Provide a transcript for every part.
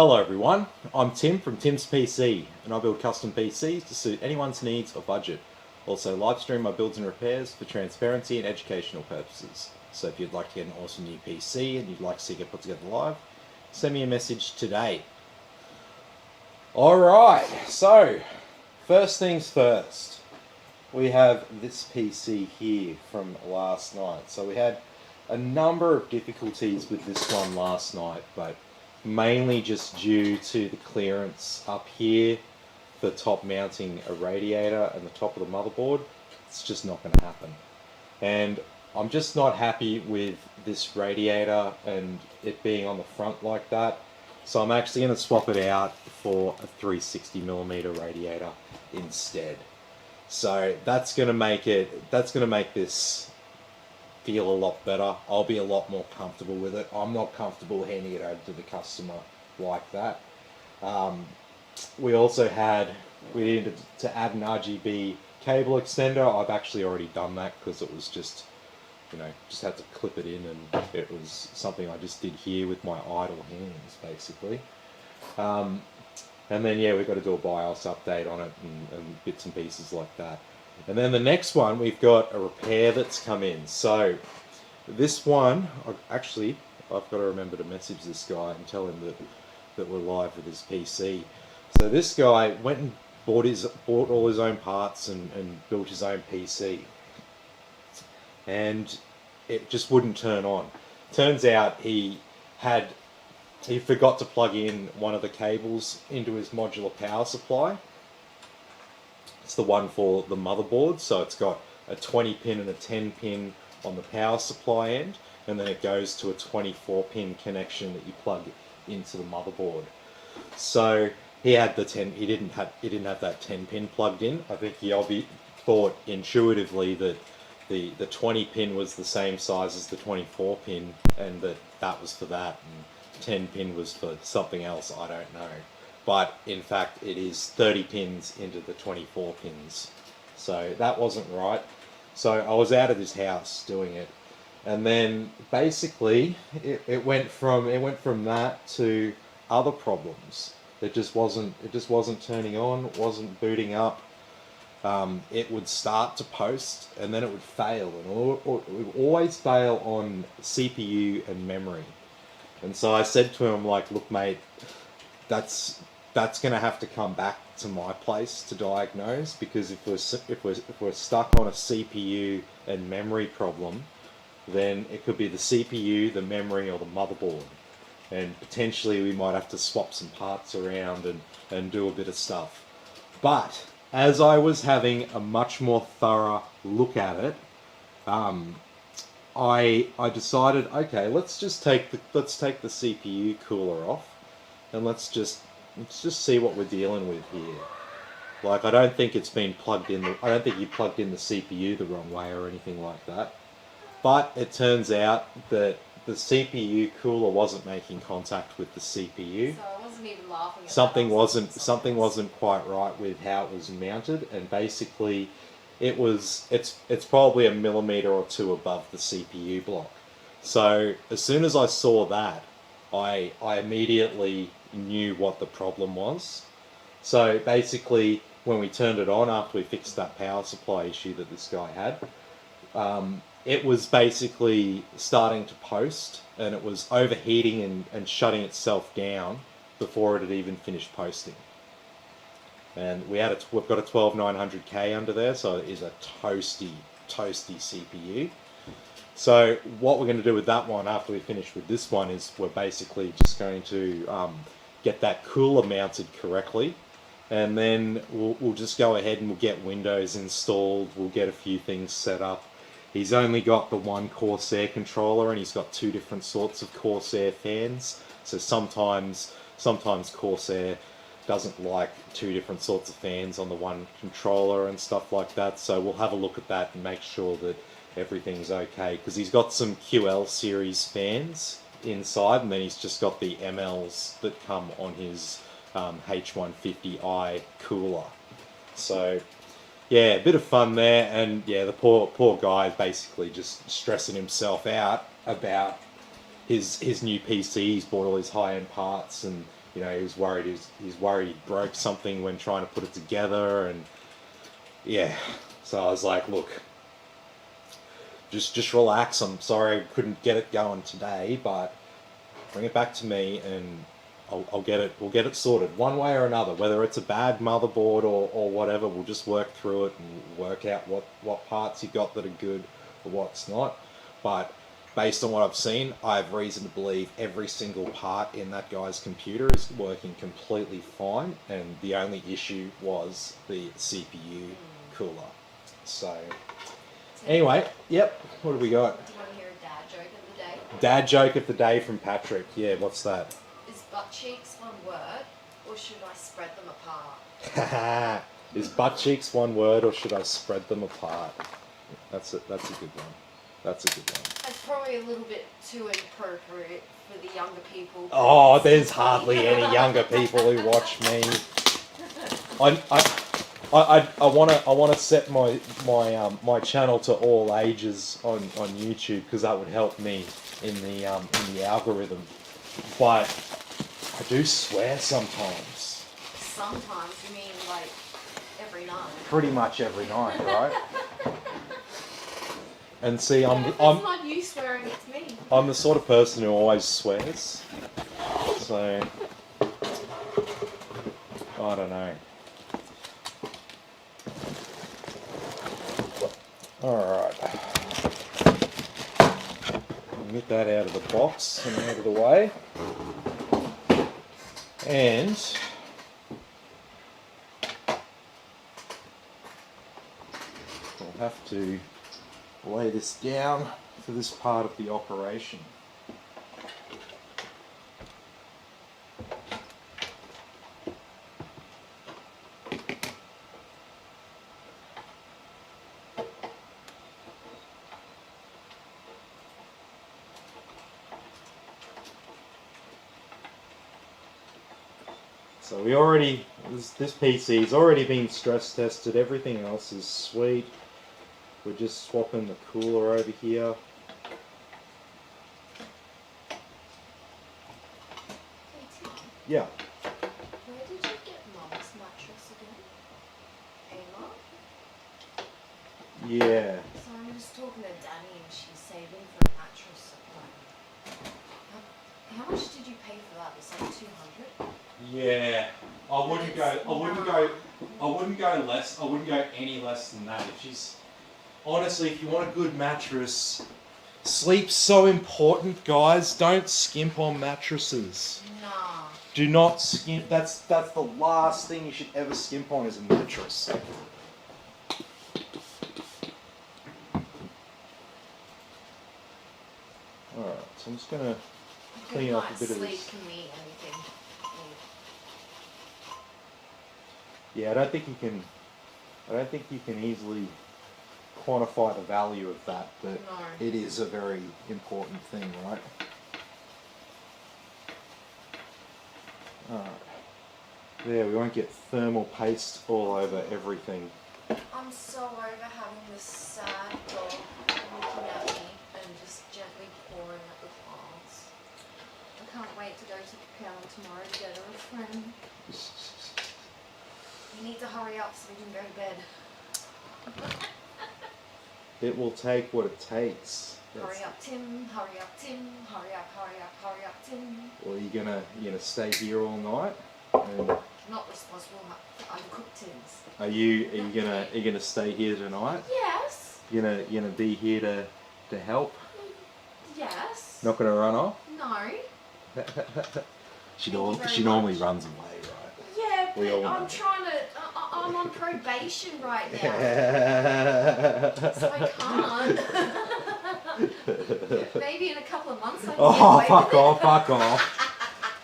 Hello everyone, I'm Tim from Tim's PC, and I build custom PCs to suit anyone's needs or budget. Also live stream my builds and repairs for transparency and educational purposes. So if you'd like to get an awesome new PC and you'd like to see it put together live, send me a message today. Alright, so first things first, we have this PC here from last night. So we had a number of difficulties with this one last night, but mainly just due to the clearance up here for top mounting a radiator and the top of the motherboard. It's just not going to happen. And I'm just not happy with this radiator and it being on the front like that. So I'm actually going to swap it out for a 360mm radiator instead. So that's going to make this feel a lot better. I'll be a lot more comfortable with it. I'm not comfortable handing it over to the customer like that. We needed to add an RGB cable extender. I've actually already done that because it was just had to clip it in, and it was something I just did here with my idle hands basically. And then yeah, we've got to do a BIOS update on it and bits and pieces like that. And then the next one, we've got a repair that's come in. So this one, I've got to remember to message this guy and tell him that we're live with his PC. So this guy went and bought all his own parts and built his own PC. And it just wouldn't turn on. Turns out he forgot to plug in one of the cables into his modular power supply. It's the one for the motherboard, so it's got a 20 pin and a 10 pin on the power supply end, and then it goes to a 24 pin connection that you plug into the motherboard. So he didn't have that 10 pin plugged in. I think he thought intuitively that the 20 pin was the same size as the 24 pin, and that was for that, and 10 pin was for something else, I don't know. But in fact it is 30 pins into the 24 pins. So that wasn't right. So I was out of this house doing it. And then basically it went from that to other problems. It just wasn't turning on, it wasn't booting up. It would start to post and then it would fail, and it would always fail on CPU and memory. And so I said to him, like, look mate, that's going to have to come back to my place to diagnose, because if we're stuck on a CPU and memory problem, then it could be the CPU, the memory, or the motherboard, and potentially we might have to swap some parts around and do a bit of stuff. But as I was having a much more thorough look at it, I decided, okay, let's take the CPU cooler off, and let's just see what we're dealing with here. Like, I don't think it's been plugged in. I don't think you plugged in the CPU the wrong way or anything like that. But it turns out that the CPU cooler wasn't making contact with the CPU. So I wasn't even laughing at something wasn't quite right with how it was mounted, and basically it's probably a millimeter or two above the CPU block. So as soon as I saw that, I immediately knew what the problem was. So basically, when we turned it on after we fixed that power supply issue that this guy had, it was basically starting to post, and it was overheating and shutting itself down before it had even finished posting. And we've got a 12900K under there, so it is a toasty CPU. So what we're going to do with that one after we finish with this one is we're basically just going to get that cooler mounted correctly, and then we'll just go ahead and we'll get Windows installed, we'll get a few things set up. He's only got the one Corsair controller, and he's got two different sorts of Corsair fans, so sometimes Corsair doesn't like two different sorts of fans on the one controller and stuff like that. So we'll have a look at that and make sure that everything's okay, because he's got some QL series fans inside, and then he's just got the MLs that come on his H150i cooler. So yeah, a bit of fun there, and yeah, the poor guy basically just stressing himself out about his new PC. He's bought all his high-end parts and You know, he was worried. He's worried he broke something when trying to put it together, and yeah. So I was like, look, just relax. I'm sorry I couldn't get it going today, but bring it back to me, and I'll get it. We'll get it sorted one way or another. Whether it's a bad motherboard or whatever, we'll just work through it and work out what parts you got that are good or what's not. But based on what I've seen, I have reason to believe every single part in that guy's computer is working completely fine, and the only issue was the CPU cooler. So, anyway, yep. What do we got? Do you want to hear a dad joke of the day? Dad joke of the day from Patrick. Yeah, what's that? Is butt cheeks one word, or should I spread them apart? Is butt cheeks one word, or should I spread them apart? That's a good one. That's a good one. It's probably a little bit too inappropriate for the younger people. Oh, there's hardly any younger people who watch me. I wanna set my channel to all ages on YouTube, because that would help me in the algorithm. But I do swear sometimes. Sometimes, you mean like every night? Pretty much every night, right? And see, I'm It's not you swearing, it's me. I'm the sort of person who always swears. So I don't know. Alright. Get that out of the box and out of the way. And we'll have to lay this down for this part of the operation. So we already, this PC's already been stress tested, everything else is sweet. We're just swapping the cooler over here. Hey Tim, Yeah. where did you get Mum's mattress again? Emma? Yeah. So I'm just talking to Danny and she's saving for a mattress at home. How much did you pay for that? It's like 200? Yeah. I wouldn't go any less than that. If she's honestly, if you want a good mattress, sleep's so important, guys. Don't skimp on mattresses. Nah. Do not skimp. That's the last thing you should ever skimp on, is a mattress. Alright, so I'm just gonna clean up a bit of sleep this. can mean anything. Yeah, I don't think you can easily quantify the value of that, but No. it is a very important thing, right? Alright. There, we won't get thermal paste all over everything. I'm so over having this sad dog looking at me and just gently pouring at the plants. I can't wait to go to the pound tomorrow to get her a friend. You need to hurry up so we can go to bed. It will take what it takes. Hurry up, Tim. Hurry up, Tim. Hurry up, hurry up, hurry up, Tim. Or you gonna stay here all night? And Not responsible for uncooked Tims. are you gonna stay here tonight? Yes. You gonna be here to help? Yes. Not gonna run off? No. She Thank you very normally much. runs away, right? Yeah, We all but know. I'm trying to. I'm on probation right now, so I can't. Maybe in a couple of months I can Oh, get away fuck with it. off, fuck off.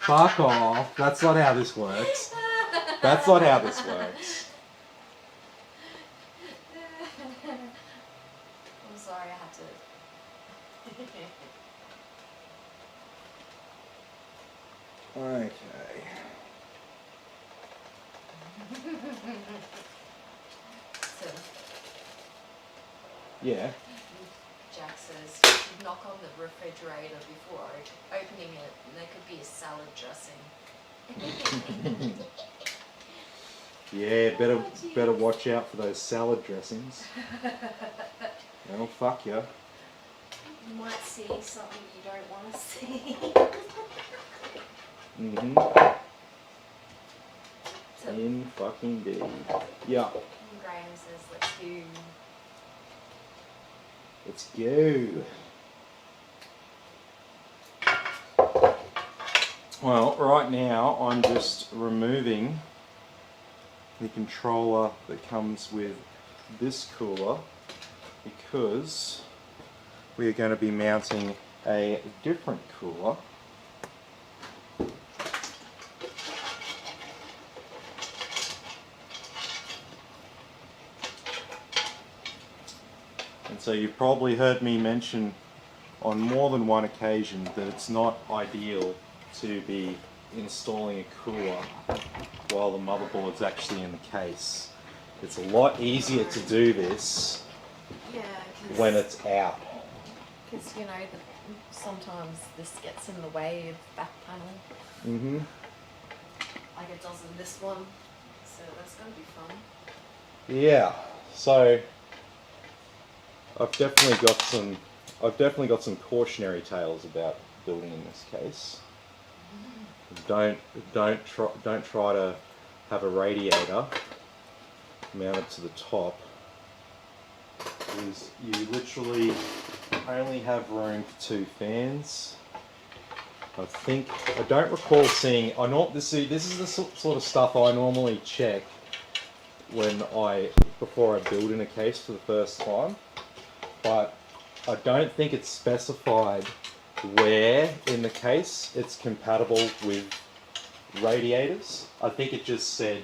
Fuck off. That's not how this works. That's not how this works. I'm sorry, I had to. Okay. So, Yeah. Jack says you should knock on the refrigerator before opening it, and there could be a salad dressing. Yeah, Oh, better jeez. watch out for those salad dressings. They'll fuck you. You might see something you don't want to see. So, In fucking D. Yeah. and Graham says, let's do. Let's go. Well, right now I'm just removing the controller that comes with this cooler because we are going to be mounting a different cooler. And so you've probably heard me mention on more than one occasion that it's not ideal to be installing a cooler while the motherboard's actually in the case. It's a lot easier to do this Yeah, when it's out. because you know, sometimes this gets in the way of back panel, Mm-hmm. like it does in this one. So that's going to be fun. Yeah. So I've definitely got some cautionary tales about building in this case. Don't try to have a radiator mounted to the top, because you literally only have room for 2 fans. I don't recall seeing. This is the sort of stuff I normally check before I build in a case for the first time, but I don't think it's specified where in the case it's compatible with radiators. I think it just said,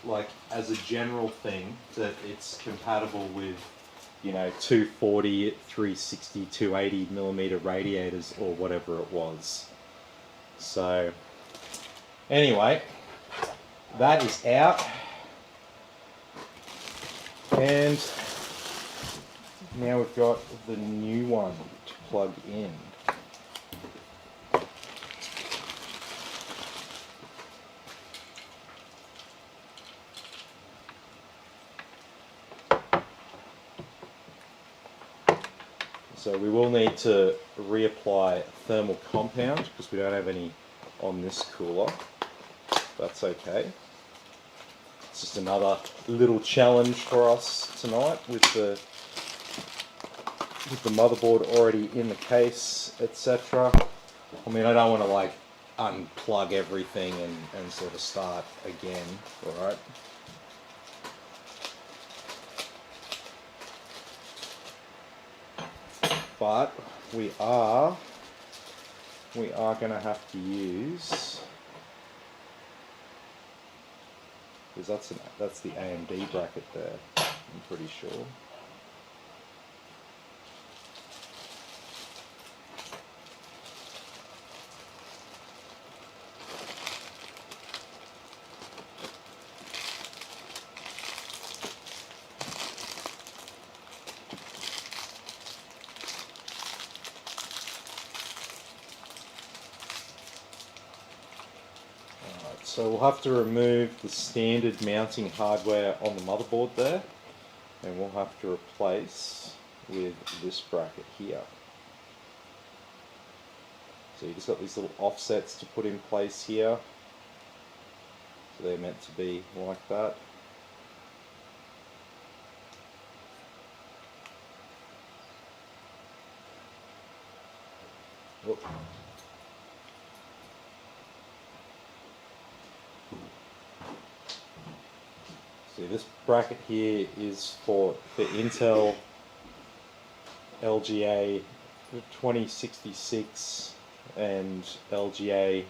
like, as a general thing, that it's compatible with, 240, 360, 280 millimeter radiators or whatever it was. So, anyway, that is out. And now we've got the new one to plug in. So we will need to reapply thermal compound because we don't have any on this cooler. That's okay. It's just another little challenge for us tonight with the motherboard already in the case, etc. I mean, I don't want to like unplug everything and sort of start again, alright? But we are going to have to use, because that's the AMD bracket there, I'm pretty sure. So we'll have to remove the standard mounting hardware on the motherboard there, and we'll have to replace with this bracket here. So you just got these little offsets to put in place here. So they're meant to be like that. Whoop. See, this bracket here is for Intel LGA 2066 and LGA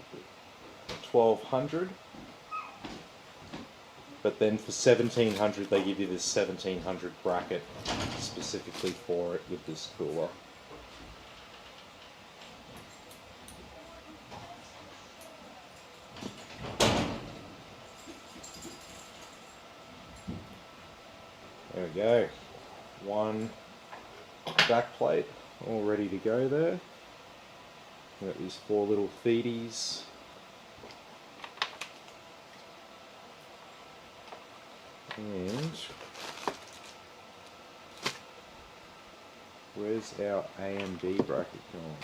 1200. But then for 1700 they give you this 1700 bracket specifically for it with this cooler. There we go. One back plate all ready to go there. We've got these 4 little feedies. And where's our AMD bracket going?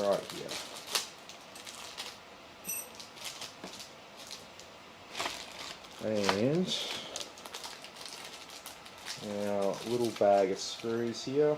Right here. And our little bag of screws here.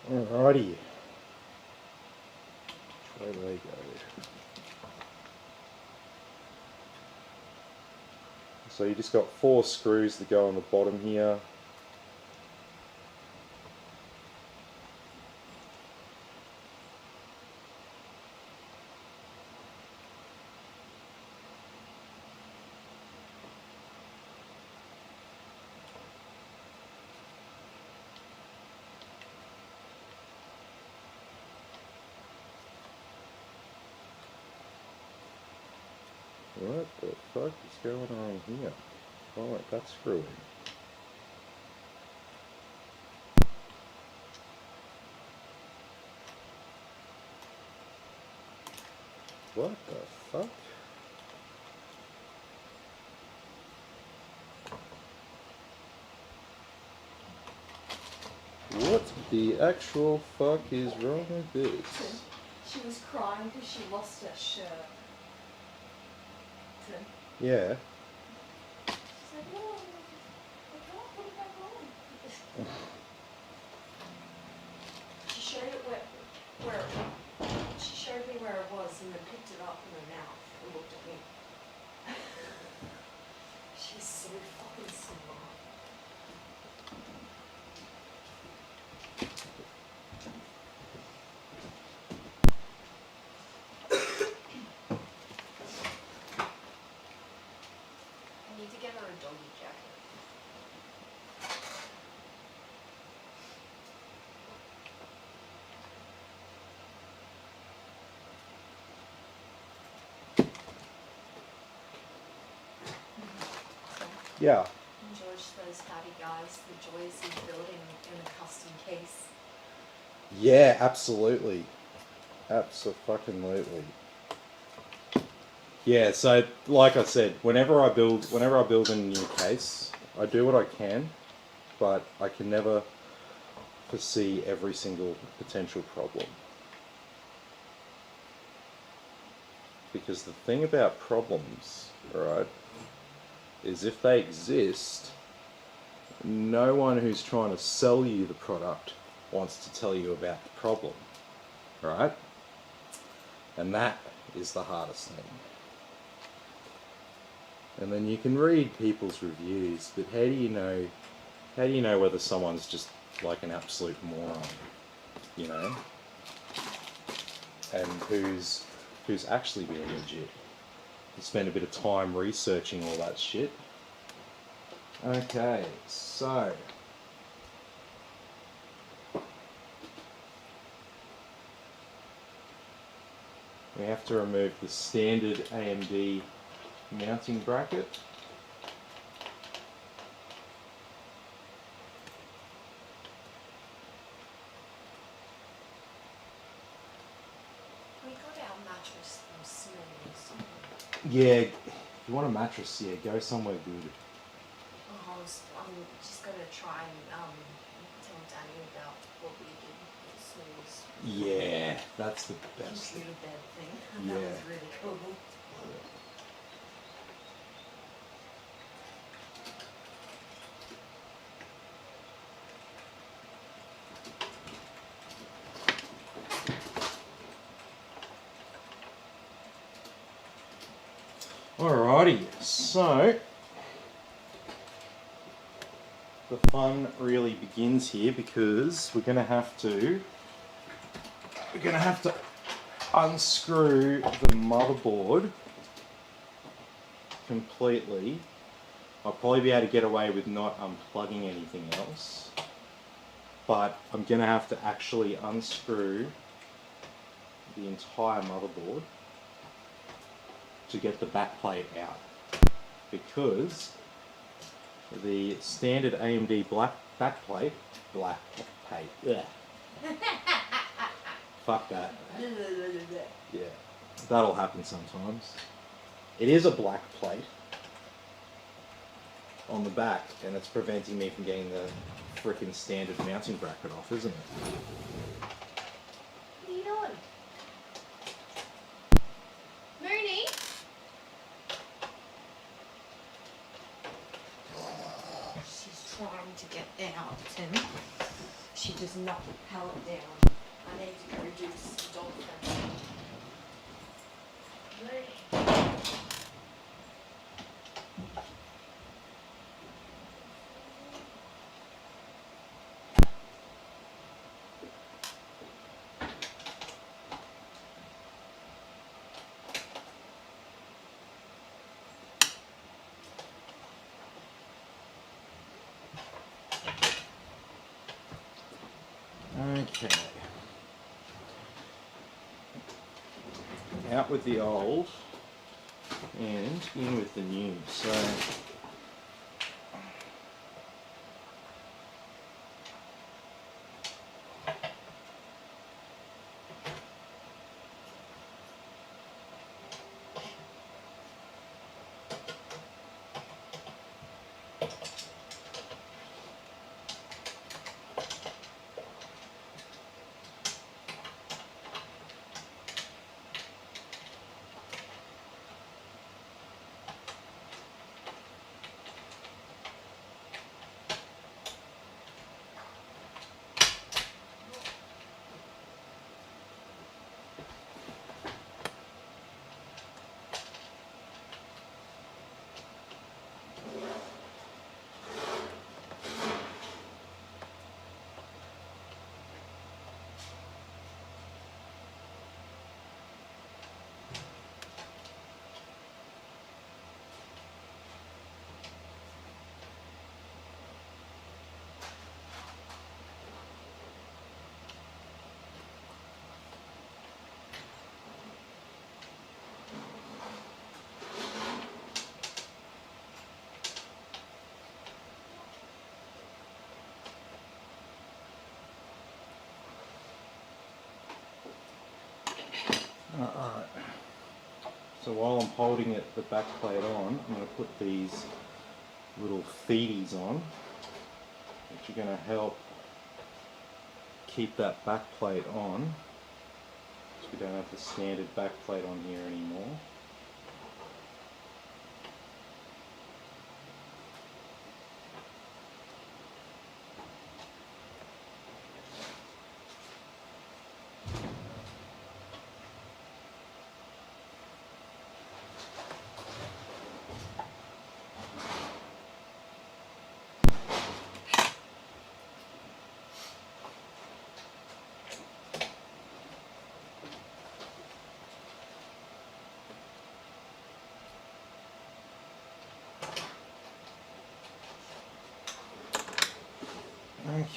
Alrighty. Where do they go? So you just got 4 screws that go on the bottom here. What the fuck is going on here? Oh, that's screwing. What the fuck? What the actual fuck is wrong with this? She was crying because she lost her shirt. Yeah. She's like, no, I can't put it back on. She showed it where she showed me where it was and then picked it up in her mouth and looked at me. She's so fucking smart. I need to get her a doggy jacket. Yeah. And George says, howdy guys, the joys of building in a custom case. Yeah, absolutely. Abso-fucking-lutely. Yeah, so like I said, whenever I build a new case, I do what I can, but I can never foresee every single potential problem. Because the thing about problems, right, is if they exist, no one who's trying to sell you the product wants to tell you about the problem, right? And that is the hardest thing. And then you can read people's reviews, but how do you know whether someone's just like an absolute moron, you know? And who's actually being legit. You spend a bit of time researching all that shit. Okay, so we have to remove the standard AMD mounting bracket. We got our mattress from Smells. Yeah, if you want a mattress, yeah, go somewhere good. Oh, I'm just gonna try and tell Danny about what we did with Smells. Yeah, that's the best thing. Computer bed thing. And that Yeah. was really cool. Alrighty, so the fun really begins here because we're gonna have to unscrew the motherboard completely. I'll probably be able to get away with not unplugging anything else, but I'm gonna have to actually unscrew the entire motherboard to get the backplate out, because the standard AMD backplate, fuck that. Yeah, that'll happen sometimes. It is a black plate on the back, and it's preventing me from getting the frickin' standard mounting bracket off, isn't it? What are you doing? Mooney? She's trying to get out, Tim. She does not held it down. I need to go do some dog fencing. Mooney. Okay. Out with the old and in with the new. So alright. So while I'm holding the back plate on, I'm going to put these little feedies on, which are going to help keep that back plate on, so we don't have the standard back plate on here anymore.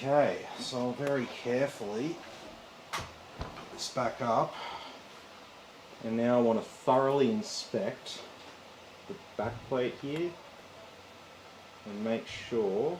Okay, so I'll very carefully put this back up, and now I want to thoroughly inspect the back plate here and make sure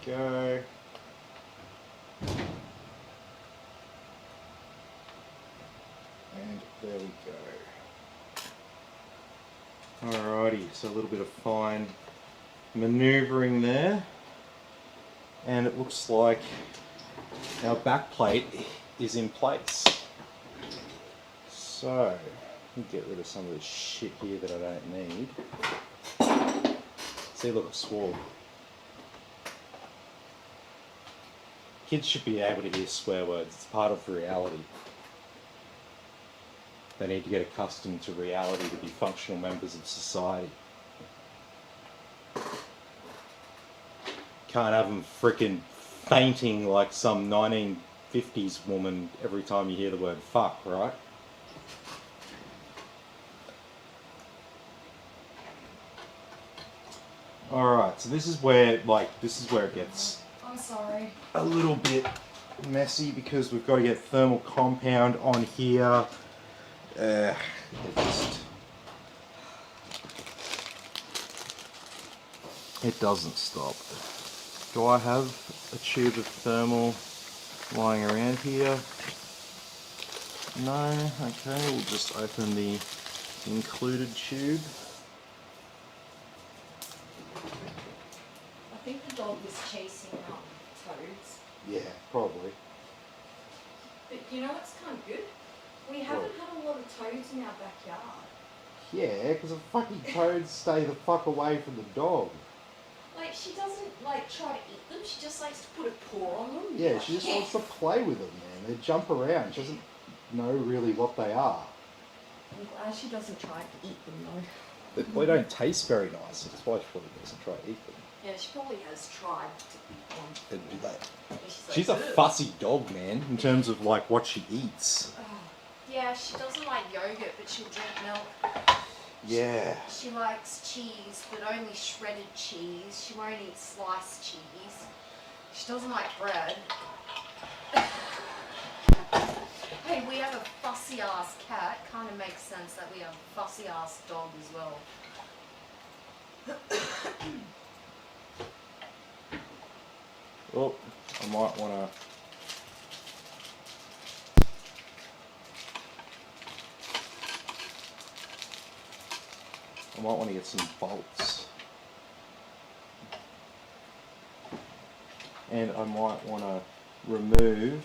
go. There we go. Alrighty, so a little bit of fine manoeuvring there. And it looks like our back plate is in place. So, let me get rid of some of this shit here that I don't need. See, look, I've swore. Kids should be able to hear swear words. It's part of reality. They need to get accustomed to reality to be functional members of society. Can't have them frickin' fainting like some 1950s woman every time you hear the word fuck, right? Alright, so this is where it gets I'm sorry. a little bit messy because we've got to get thermal compound on here. It doesn't stop. Do I have a tube of thermal lying around here? No. Okay, we'll just open the included tube. I think the dog was chasing toads. Yeah, probably. But you know what's kind of good? We haven't had a lot of toads in our backyard. Yeah, because the fucking toads stay the fuck away from the dog. Like, she doesn't, like, try to eat them. She just likes to put a paw on them. Yeah, she just wants to play with them, man. They jump around. She doesn't know really what they are. I'm glad she doesn't try to eat them, though. They probably don't taste very nice. That's why she probably doesn't try to eat them. Yeah, she probably has tried to eat one. And do that. Yeah, She's a fussy dog, man, in terms of like what she eats. Yeah, she doesn't like yogurt, but she'll drink milk. Yeah. She likes cheese, but only shredded cheese. She won't eat sliced cheese. She doesn't like bread. Hey, we have a fussy ass cat. Kind of makes sense that we have a fussy ass dog as well. Well, I might want to. Get some bolts. And I might want to remove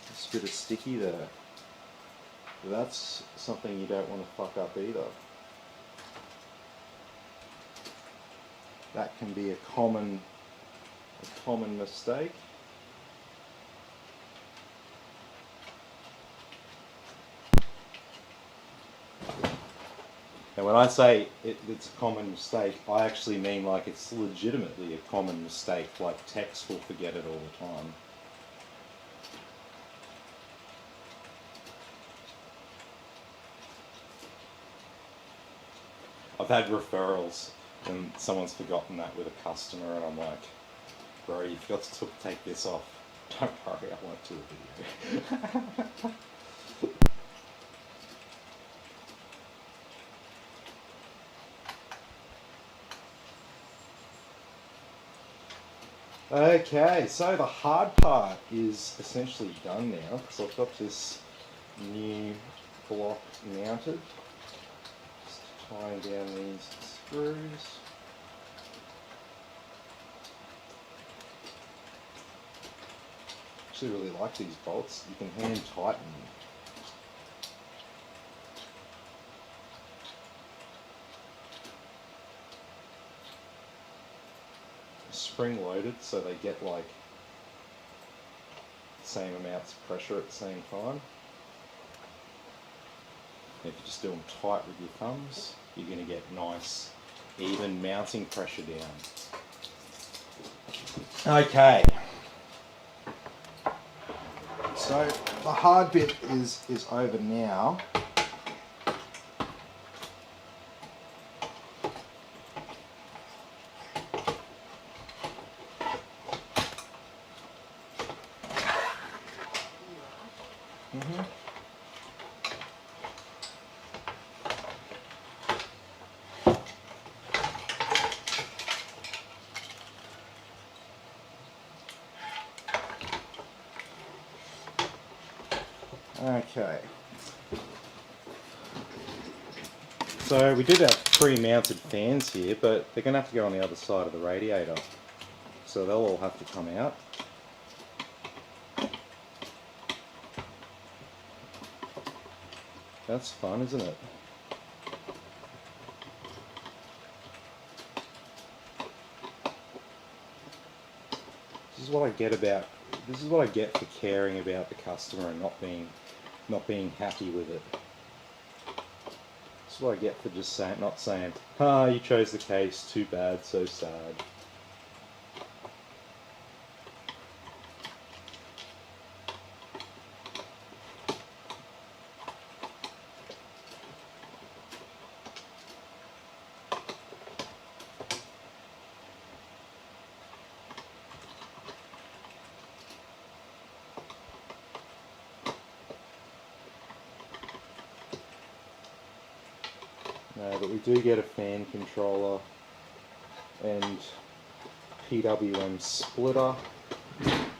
this bit of sticky there. That's something you don't want to fuck up either. That can be a common mistake. And when I say it's a common mistake, I actually mean like it's legitimately a common mistake, like techs will forget it all the time. I've had referrals and someone's forgotten that with a customer and I'm like, bro, you forgot to take this off. Don't worry, I won't do a video. Okay, so the hard part is essentially done now because I've got this new block mounted. Just tying down these screws. Actually really like these bolts. You can hand tighten them. Spring loaded so they get like the same amounts of pressure at the same time. And if you just do them tight with your thumbs, you're going to get nice even mounting pressure down. Okay. So the hard bit is over now. Okay, So we did have pre-mounted fans here, but they're going to have to go on the other side of the radiator. So they'll all have to come out. That's fun, isn't it? This is what I get for caring about the customer and not being happy with it. This is what I get for just not saying, "Ah, you chose the case, too bad, so sad." No, but we do get a fan controller and PWM splitter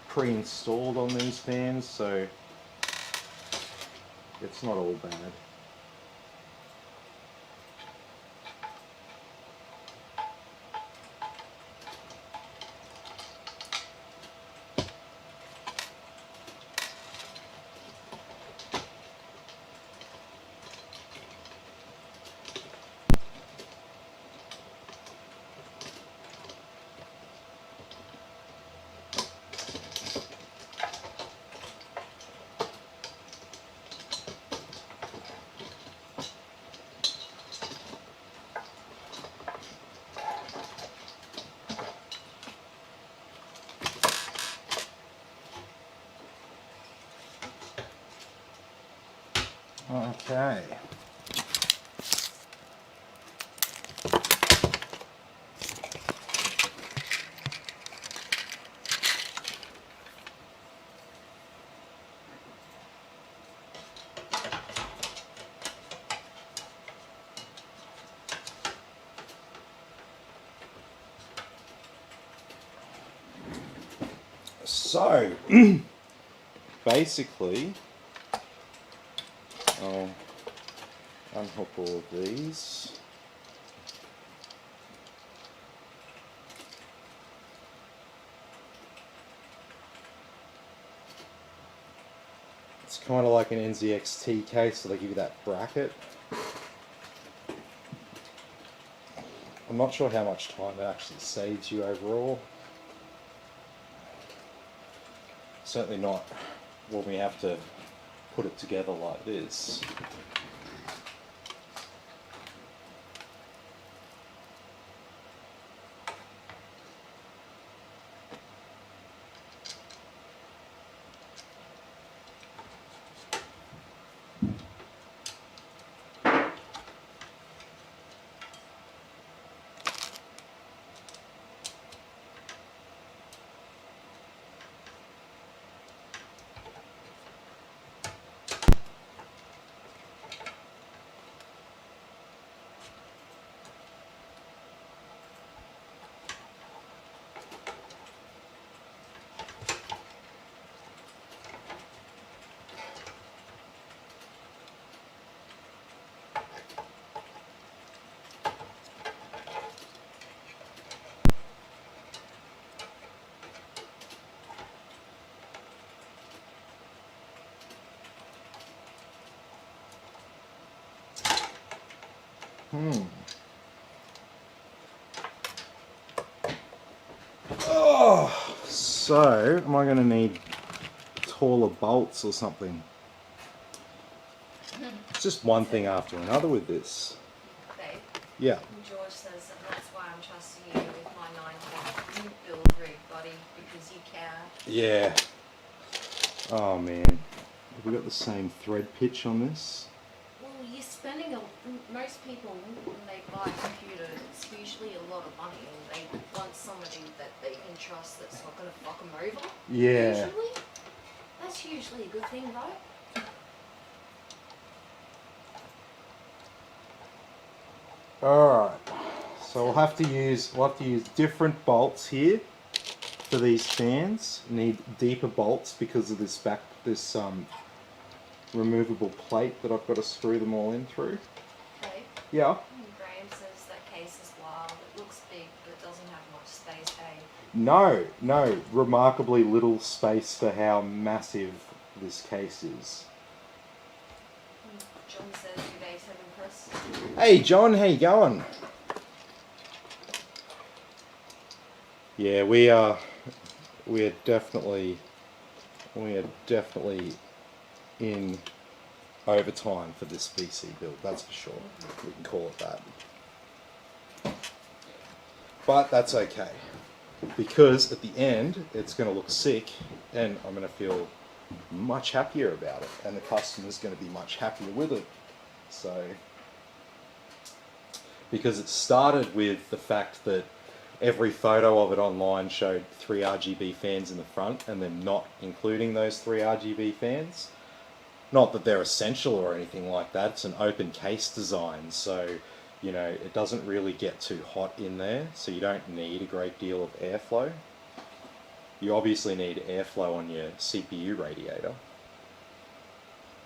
pre-installed on these fans, so it's not all bad. Okay. So, basically, I'll unhook all of these. It's kind of like an NZXT case, so they give you that bracket. I'm not sure how much time it actually saves you overall. Certainly not when we have to put it together like this. Oh, so am I going to need taller bolts or something? It's just one thing after another with this. Babe, Yeah. George says that that's why I'm trusting you with my 9 build rig, buddy, because you care. Yeah. Oh man. Have we got the same thread pitch on this? Well, you're spending most people, when they buy a computer, it's usually a lot of money, and they want somebody that they can trust that's not going to fuck them over. Yeah. Usually. That's usually a good thing, though. Alright. So we'll have to use different bolts here for these fans. Need deeper bolts because of this removable plate that I've got to screw them all in through. Okay. Yeah. Graham says that case is wild. It looks big, but it doesn't have much space, hey? No, remarkably little space for how massive this case is. John says you guys have impressed. Hey John, how you going? Yeah, we are definitely in overtime for this VC build, that's for sure. We can call it that. But that's okay, because at the end it's going to look sick and I'm going to feel much happier about it, and the customer's going to be much happier with it. So, because it started with the fact that every photo of it online showed 3 RGB fans in the front and then not including those 3 RGB fans. Not that they're essential or anything like that, it's an open case design, so you know, it doesn't really get too hot in there, so you don't need a great deal of airflow. You obviously need airflow on your CPU radiator.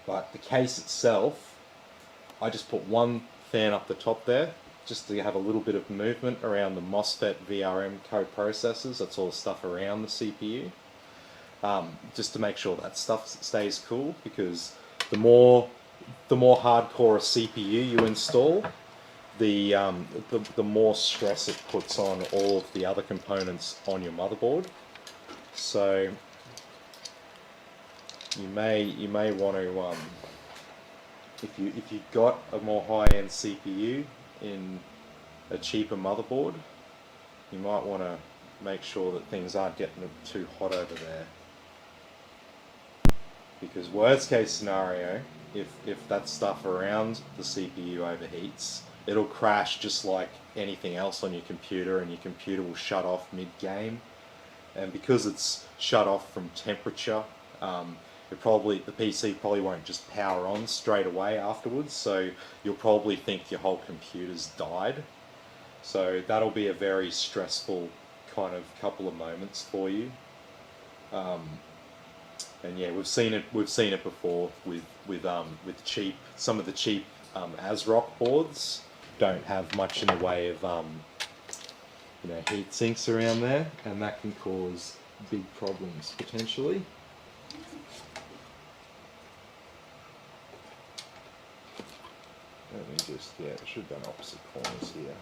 But the case itself, I just put one fan up the top there, just to have a little bit of movement around the MOSFET VRM coprocessors, that's all the stuff around the CPU. Just to make sure that stuff stays cool, because the more hardcore a CPU you install, the more stress it puts on all of the other components on your motherboard. So you may want to, if you've got a more high-end CPU in a cheaper motherboard, you might want to make sure that things aren't getting too hot over there. Because worst case scenario, if that stuff around the CPU overheats, it'll crash just like anything else on your computer, and your computer will shut off mid-game. And because it's shut off from temperature, the PC probably won't just power on straight away afterwards, so you'll probably think your whole computer's died. So that'll be a very stressful kind of couple of moments for you. And yeah, we've seen it before with some of the cheap ASRock boards don't have much in the way of heat sinks around there, and that can cause big problems potentially. Let me just, I should have done opposite corners here.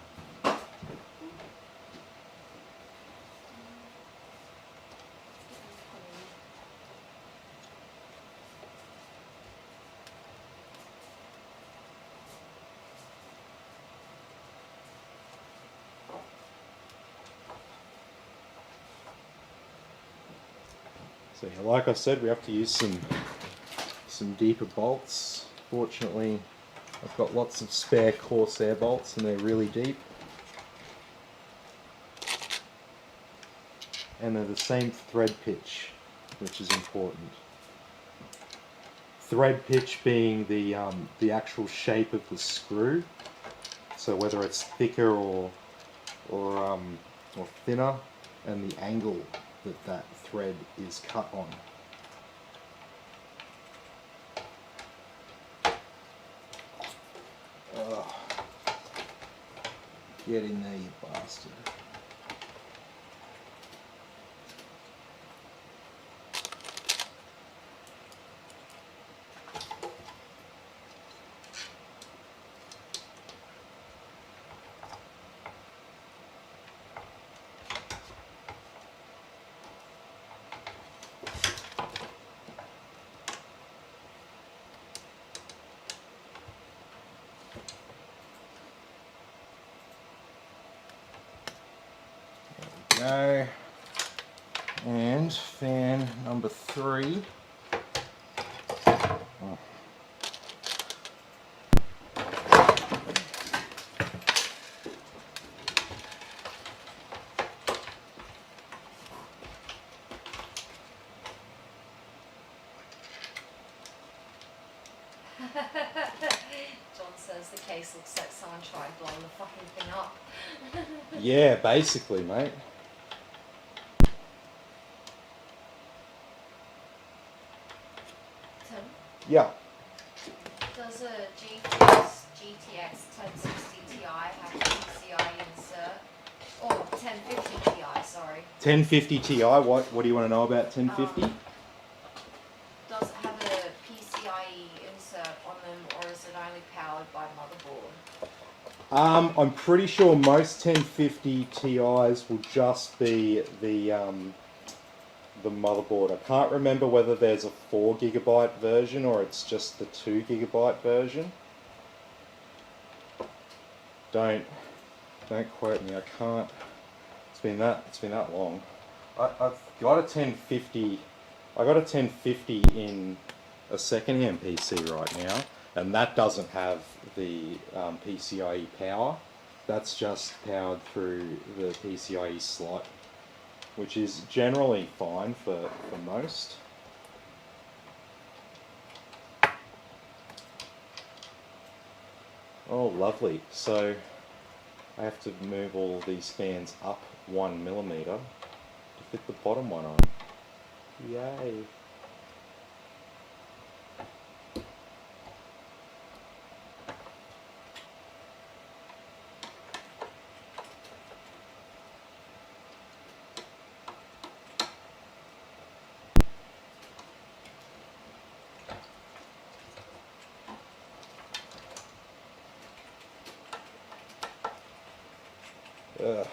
So yeah, like I said, we have to use some deeper bolts. Fortunately, I've got lots of spare Corsair bolts and they're really deep. And they're the same thread pitch, which is important. Thread pitch being the actual shape of the screw. So whether it's thicker or thinner, and the angle that thread is cut on. Oh, get in there, you bastard. Go. And fan number 3. Oh. John says the case looks like someone tried blowing the fucking thing up. Yeah, basically, mate. Tim? Yeah. Does a GeForce GTX 1060 Ti have a PCI insert? Or 1050 Ti, sorry. 1050 Ti. What do you want to know about 1050? Does it have a PCIe insert on them, or is it only powered by motherboard? I'm pretty sure most 1050 Ti's will just be the motherboard. I can't remember whether there's a 4GB version or it's just the 2GB version. Don't quote me. I can't. It's been that long. I've got a 1050. I got a 1050 in a second-hand PC right now, and that doesn't have the PCIe power. That's just powered through the PCIe slot, which is generally fine for most. Oh, lovely. So I have to move all these fans up 1mm to fit the bottom one on. Yay. Ugh.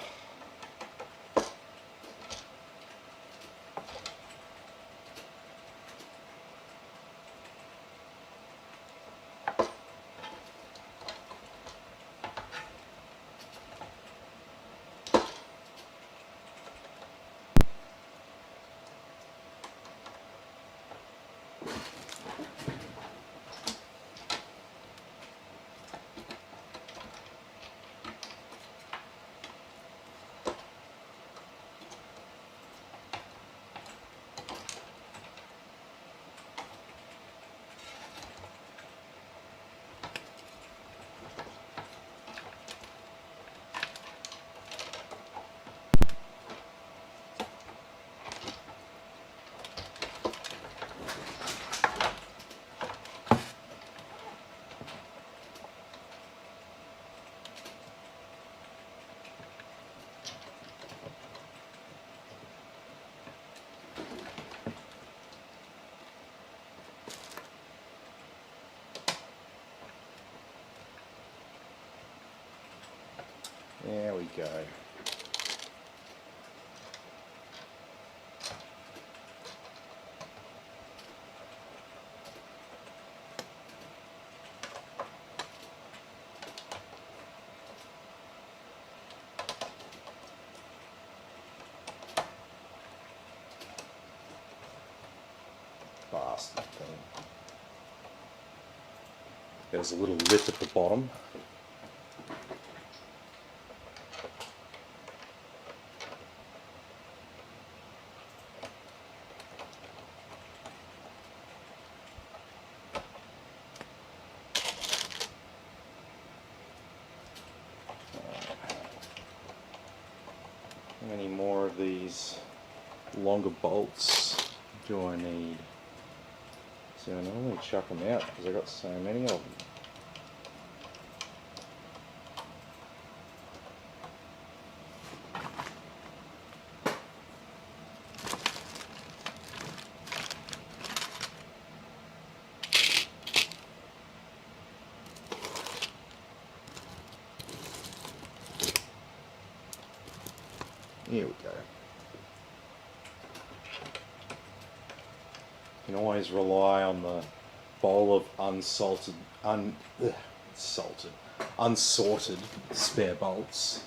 There we go. Bastard thing. There's a little lip at the bottom. How many more of these longer bolts do I need? So I normally chuck them out because I've got so many of them. Here we go. You can always rely on the bowl of unsorted spare bolts.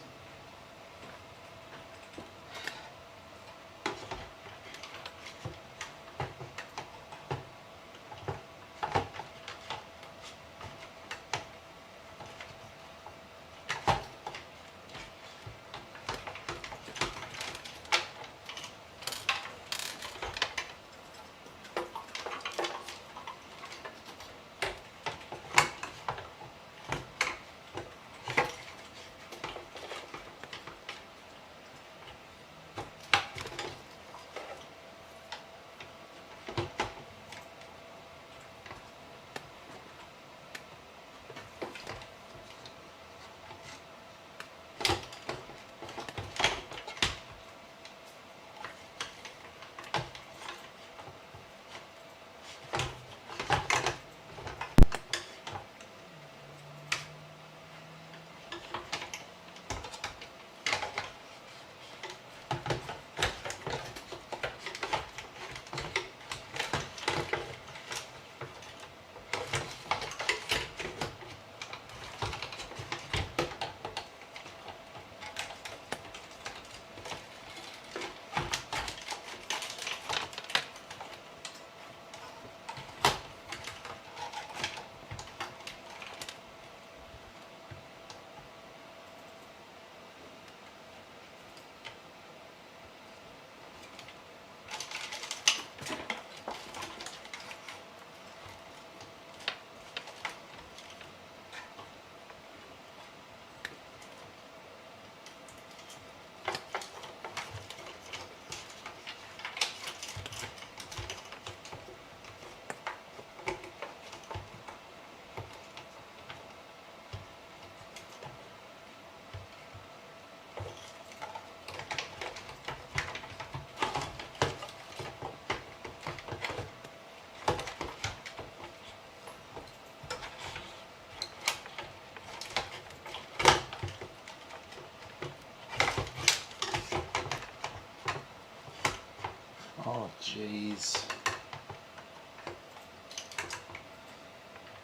jeez.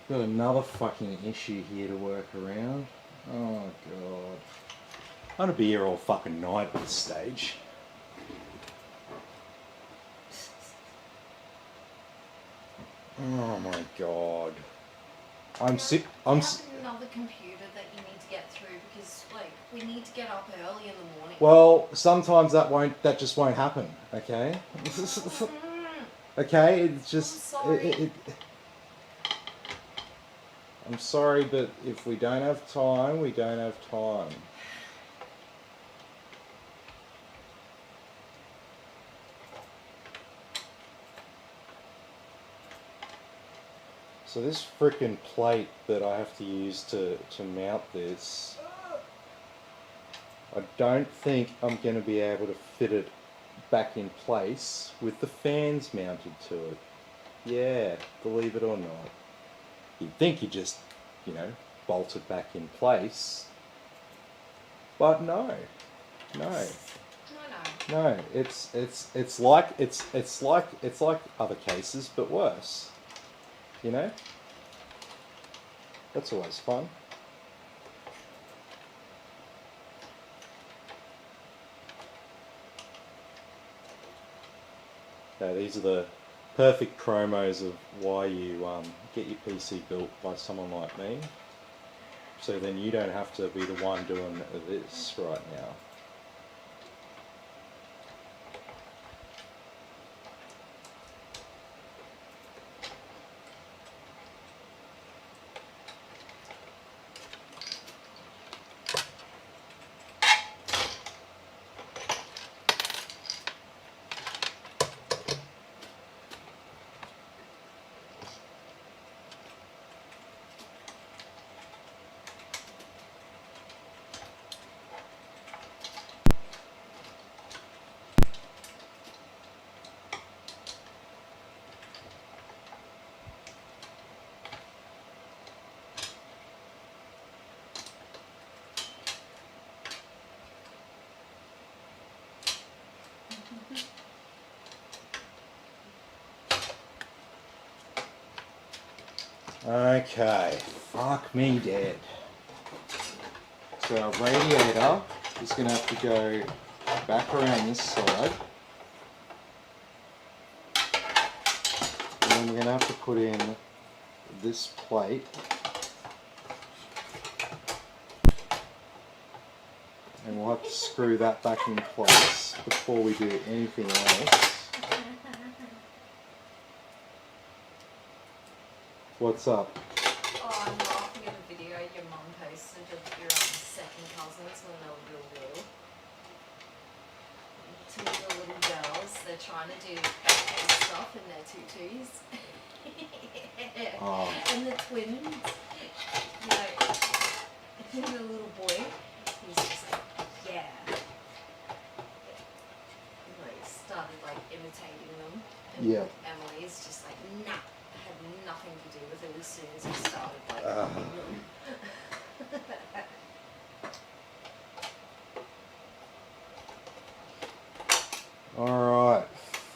Got another fucking issue here to work around. Oh god. I'm gonna be here all fucking night at this stage. Oh my god. I'm sick. I have another computer that you need to get through because, like, we need to get up early in the morning. Well, sometimes that just won't happen. Okay. Okay, it's just. I'm sorry. I'm sorry, but if we don't have time, we don't have time. So this frickin' plate that I have to use to mount this, I don't think I'm going to be able to fit it back in place with the fans mounted to it. Yeah, believe it or not. You'd think you just, bolt it back in place. But no. No, it's like other cases, but worse. That's always fun. Now, these are the perfect promos of why you get your PC built by someone like me. So then you don't have to be the one doing this right now. Okay, fuck me dead. So our radiator is going to have to go back around this side. And then we're going to have to put in this plate. And we'll have to screw that back in place before we do anything else. What's up? Oh, I'm laughing at a video your mum posted of your second cousins when they were little. Two of the little girls, they're trying to do stuff in their tutus. Oh. And the twins, and the little boy, he's just like, yeah. He started imitating them. And Yeah. Emily's just like, nah. Had nothing to do with it as soon as he started Alright,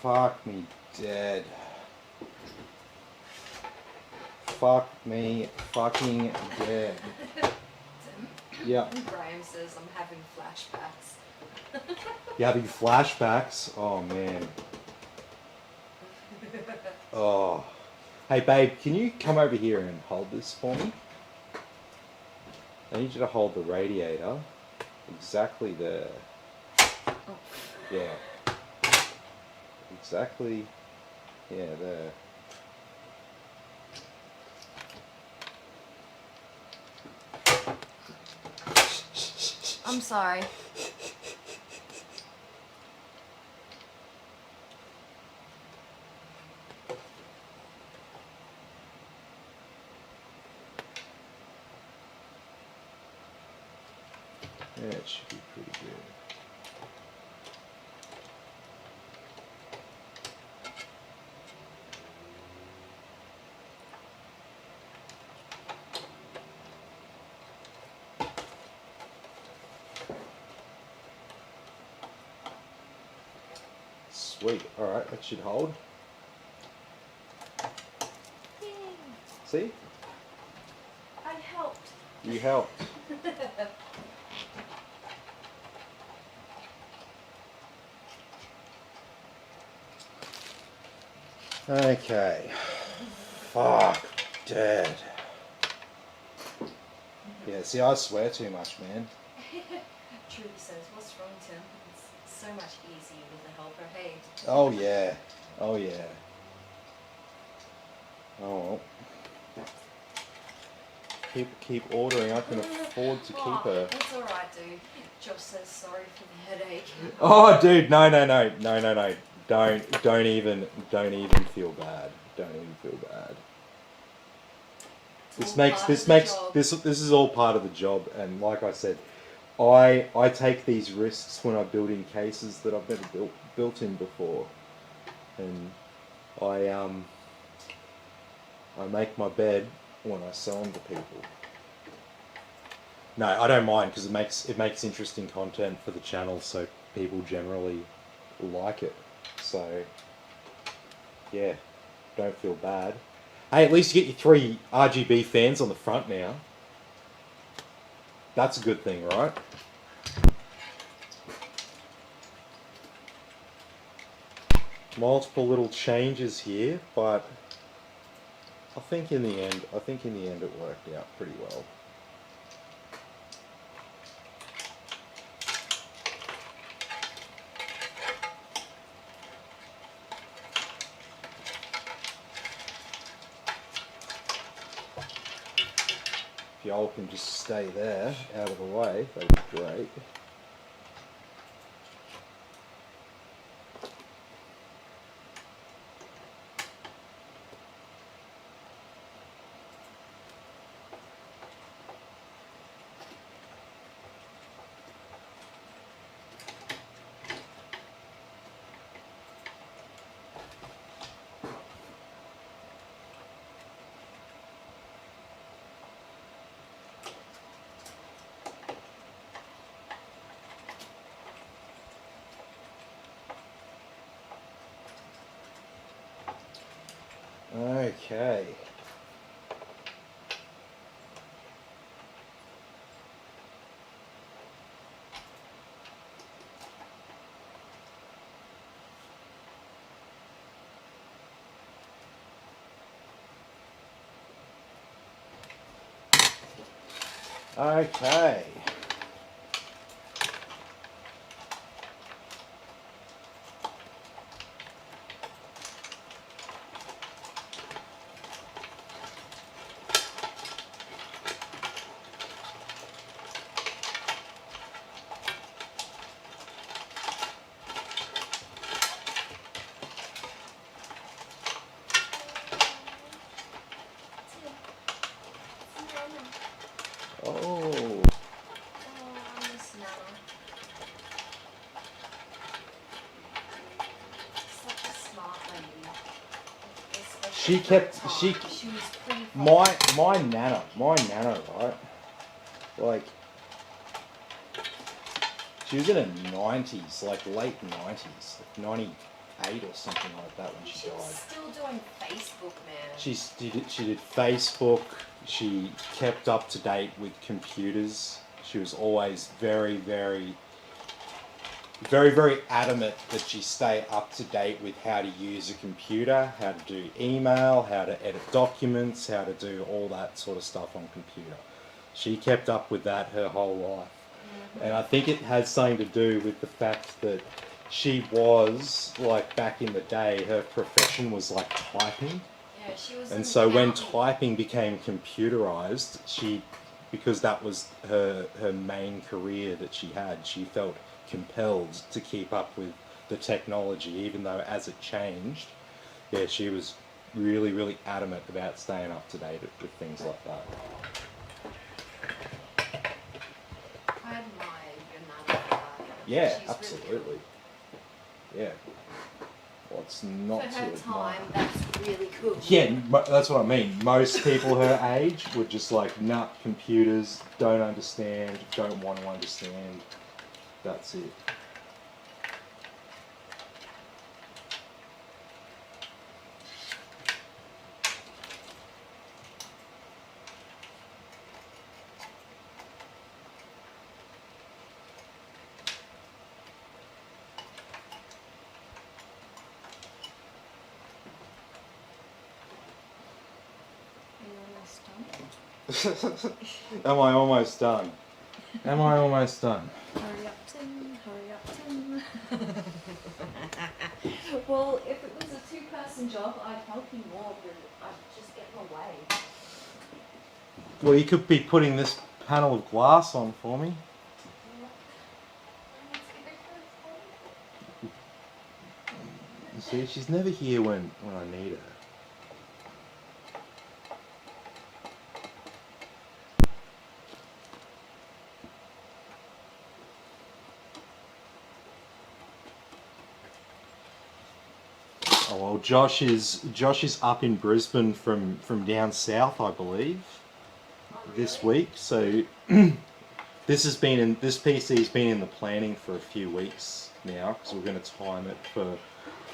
fuck me dead. Fuck me fucking dead. Yeah. Graham says I'm having flashbacks. You having flashbacks? Oh man. Oh. Hey babe, can you come over here and hold this for me? I need you to hold the radiator exactly there. Oh. Yeah. Exactly. Yeah, there. I'm sorry. Yeah, it should be pretty good. Sweet. Alright, that should hold. Yay. See? I helped. You helped. Okay. Fuck. Dead. Yeah, see, I swear too much, man. Trudy says, what's wrong, Tim? It's so much easier with a helper, hey? Oh, yeah. Oh, yeah. Oh, well. Keep ordering. I can afford to keep her. It's alright, dude. Josh says sorry for the headache. Oh, dude, no. Don't even feel bad. Don't even feel bad. This is all part of the job, and like I said, I take these risks when I build in cases that I've never built in before, and I make my bed when I sell them to people. No, I don't mind because it makes interesting content for the channel, so people generally like it. So yeah, don't feel bad. Hey, at least you get your 3 RGB fans on the front now. That's a good thing, right? Multiple little changes here, but I think in the end it worked out pretty well. If y'all can just stay there, out of the way, that'd be great. Okay. Okay. Oh. I miss Nana. Such a smart lady. She kept She was pretty my nana, right? Like she was in her 90s, like late 90s, like 98 or something like that when she died. was still doing Facebook, man. She did Facebook. She kept up to date with computers. She was always very adamant that she stay up to date with how to use a computer, how to do email, how to edit documents, how to do all that sort of stuff on computer. She kept up with that her whole life. And I think it has something to do with the fact that she was, like back in the day, her profession was like typing. Yeah, she was. And so when typing became computerized, because that was her main career that she had, she felt compelled to keep up with the technology, even though as it changed, yeah, she was really adamant about staying up to date with things like that. I admire your Nana for that. Yeah, She's absolutely. Really cool. Yeah. What's not For to her admire? time, that's really cool. Yeah, that's what I mean. Most people her age were just like, nah, computers, don't understand, don't want to understand. That's it. Am I almost done? Am I almost done? Hurry up, Tim. Hurry up, Tim. Well, if it was a two-person job, I'd help you more, but I'd just get in the way. Well, you could be putting this panel of glass on for me. You see, she's never here when I need her. Oh well, Josh is up in Brisbane from down south, I believe, this week. So this PC's been in the planning for a few weeks now because we're going to time it for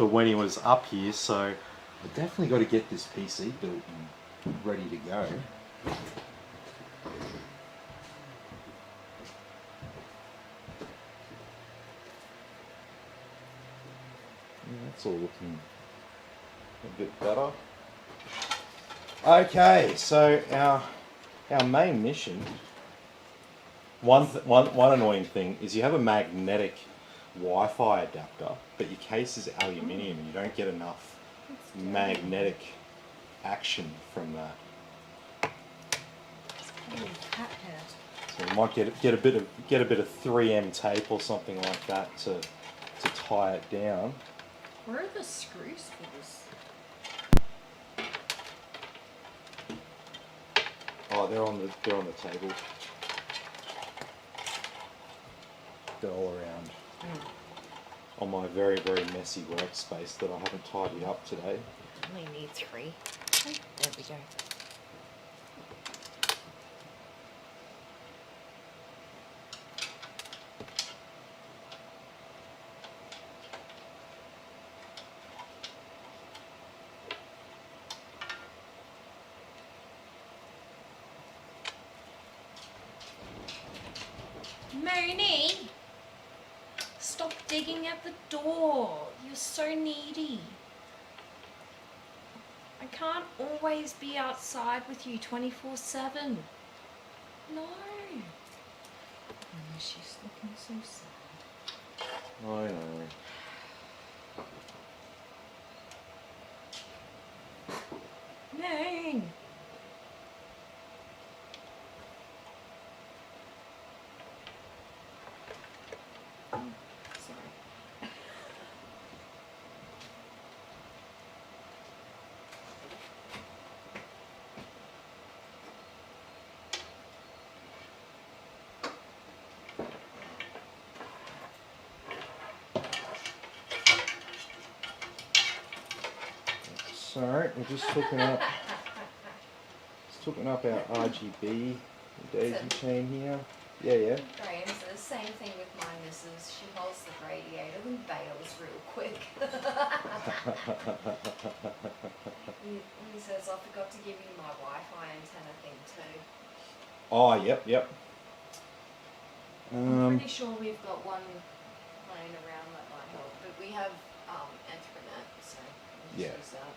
when he was up here. So I definitely got to get this PC built and ready to go. Yeah, that's all looking a bit better. Okay, so our main mission. One annoying thing is you have a magnetic Wi-Fi adapter, but your case is aluminium. You don't get enough magnetic action from that. So you might get a bit of 3M tape or something like that to tie it down. Where are the screws for this? Oh, they're on the table. They're all around on my very, very messy workspace that I haven't tidied up today. Only need 3. There we go. Mooney! Stop digging at the door. You're so needy. I can't always be outside with you 24/7. No. Oh, she's looking so sad. I know. Moon! Sorry. Sorry, we're just hooking up our RGB daisy chain here. Yeah. Graham, so the same thing with my missus. She holds the radiator and bails real quick. He says, I forgot to give you my Wi-Fi antenna thing too. Oh, yep. I'm pretty sure we've got one laying around that might help, but we have Ethernet, so we'll just use that.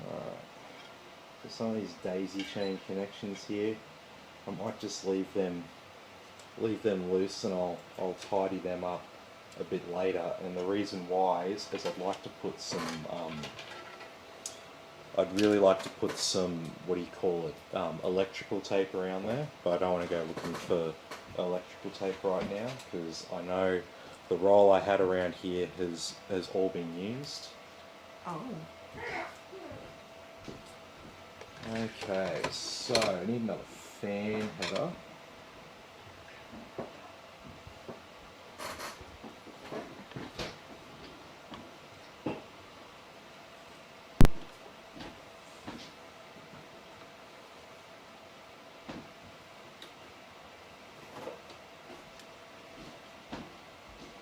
Alright. So some of these daisy chain connections here, I might just leave them loose and I'll tidy them up a bit later. And the reason why is because I'd like to put some I'd really like to put some, what do you call it, electrical tape around there, but I don't want to go looking for electrical tape right now because I know the roll I had around here has all been used. Oh. Okay, so I need another fan header.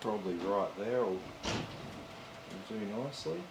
Probably right there will do nicely.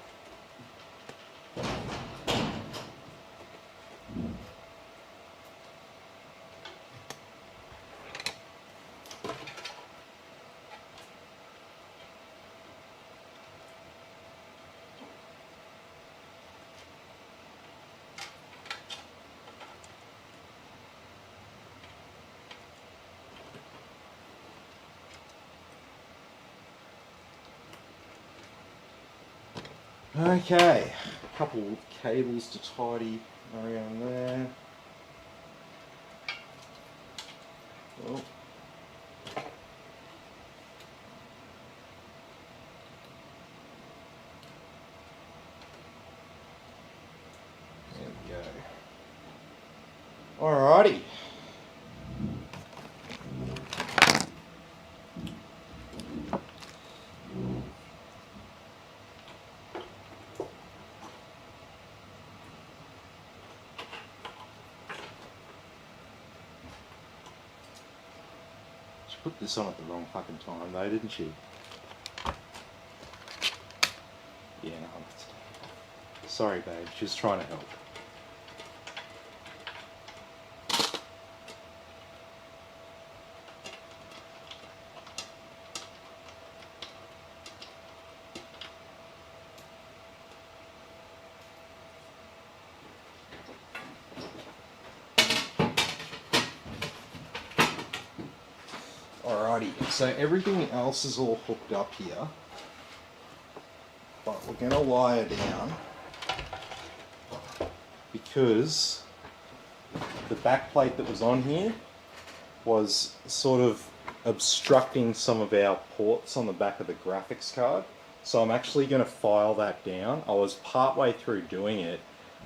Okay, a couple of cables to tidy around there. Oh. There we go. Alrighty. She put this on at the wrong fucking time though, didn't she? Yeah, no, sorry babe, she was trying to help. Alrighty, so everything else is all hooked up here, but we're going to wire down because the back plate that was on here was sort of obstructing some of our ports on the back of the graphics card. So I'm actually going to file that down. I was partway through doing it,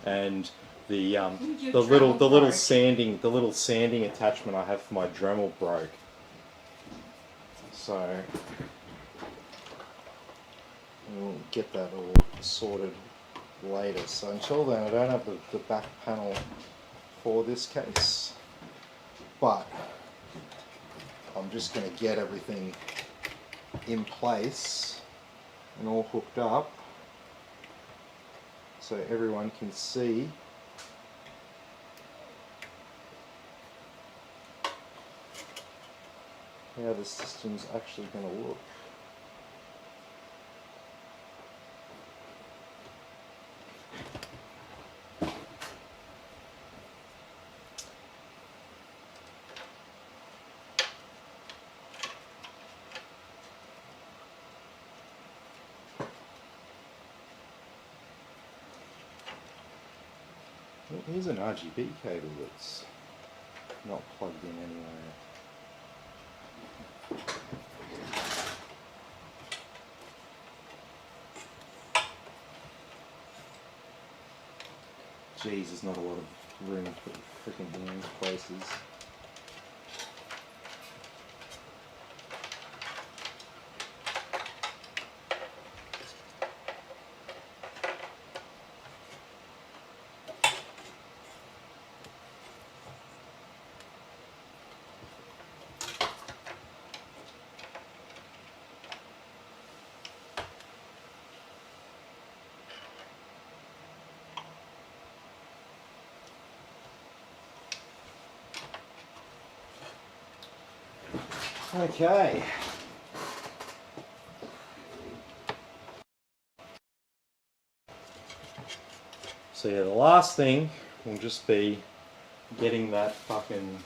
and the little sanding attachment I have for my Dremel broke. So we'll get that all sorted later. So until then, I don't have the back panel for this case, but I'm just going to get everything in place and all hooked up so everyone can see how the system's actually going to look. Here's an RGB cable that's not plugged in anywhere. Geez, there's not a lot of room for freaking damn places. Okay. So yeah, the last thing will just be getting that fucking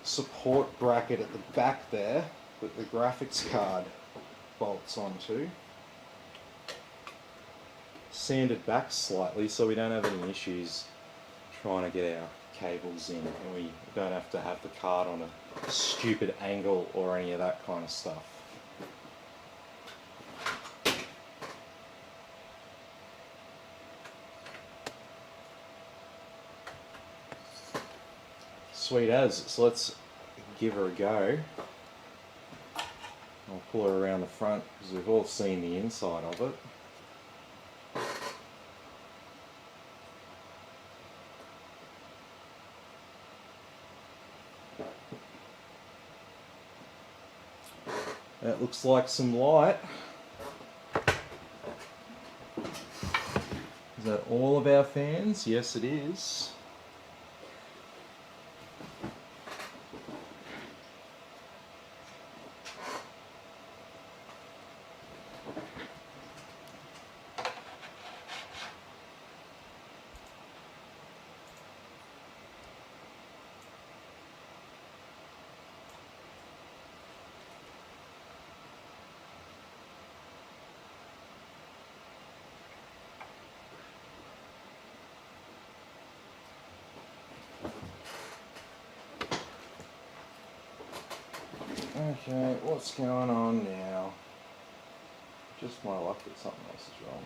support bracket at the back there that the graphics card bolts onto. Sanded back slightly so we don't have any issues trying to get our cables in, and we don't have to have the card on a stupid angle or any of that kind of stuff. Sweet as. So let's give her a go. I'll pull her around the front because we've all seen the inside of it. That looks like some light. Is that all of our fans? Yes, it is. Okay, what's going on now? Just my luck that something else is wrong.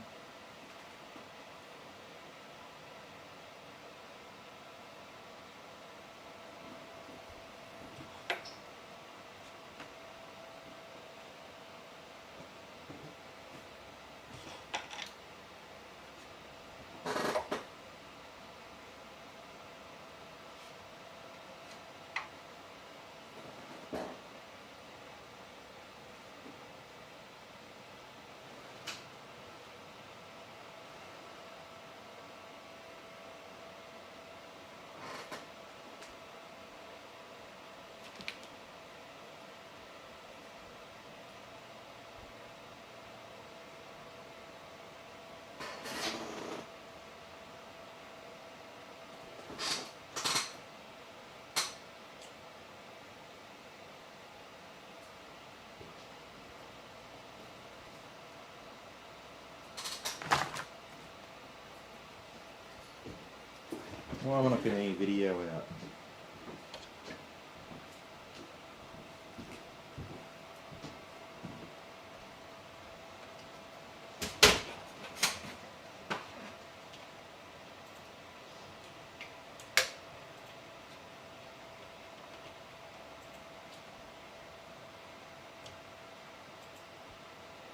Why am I not getting any video out?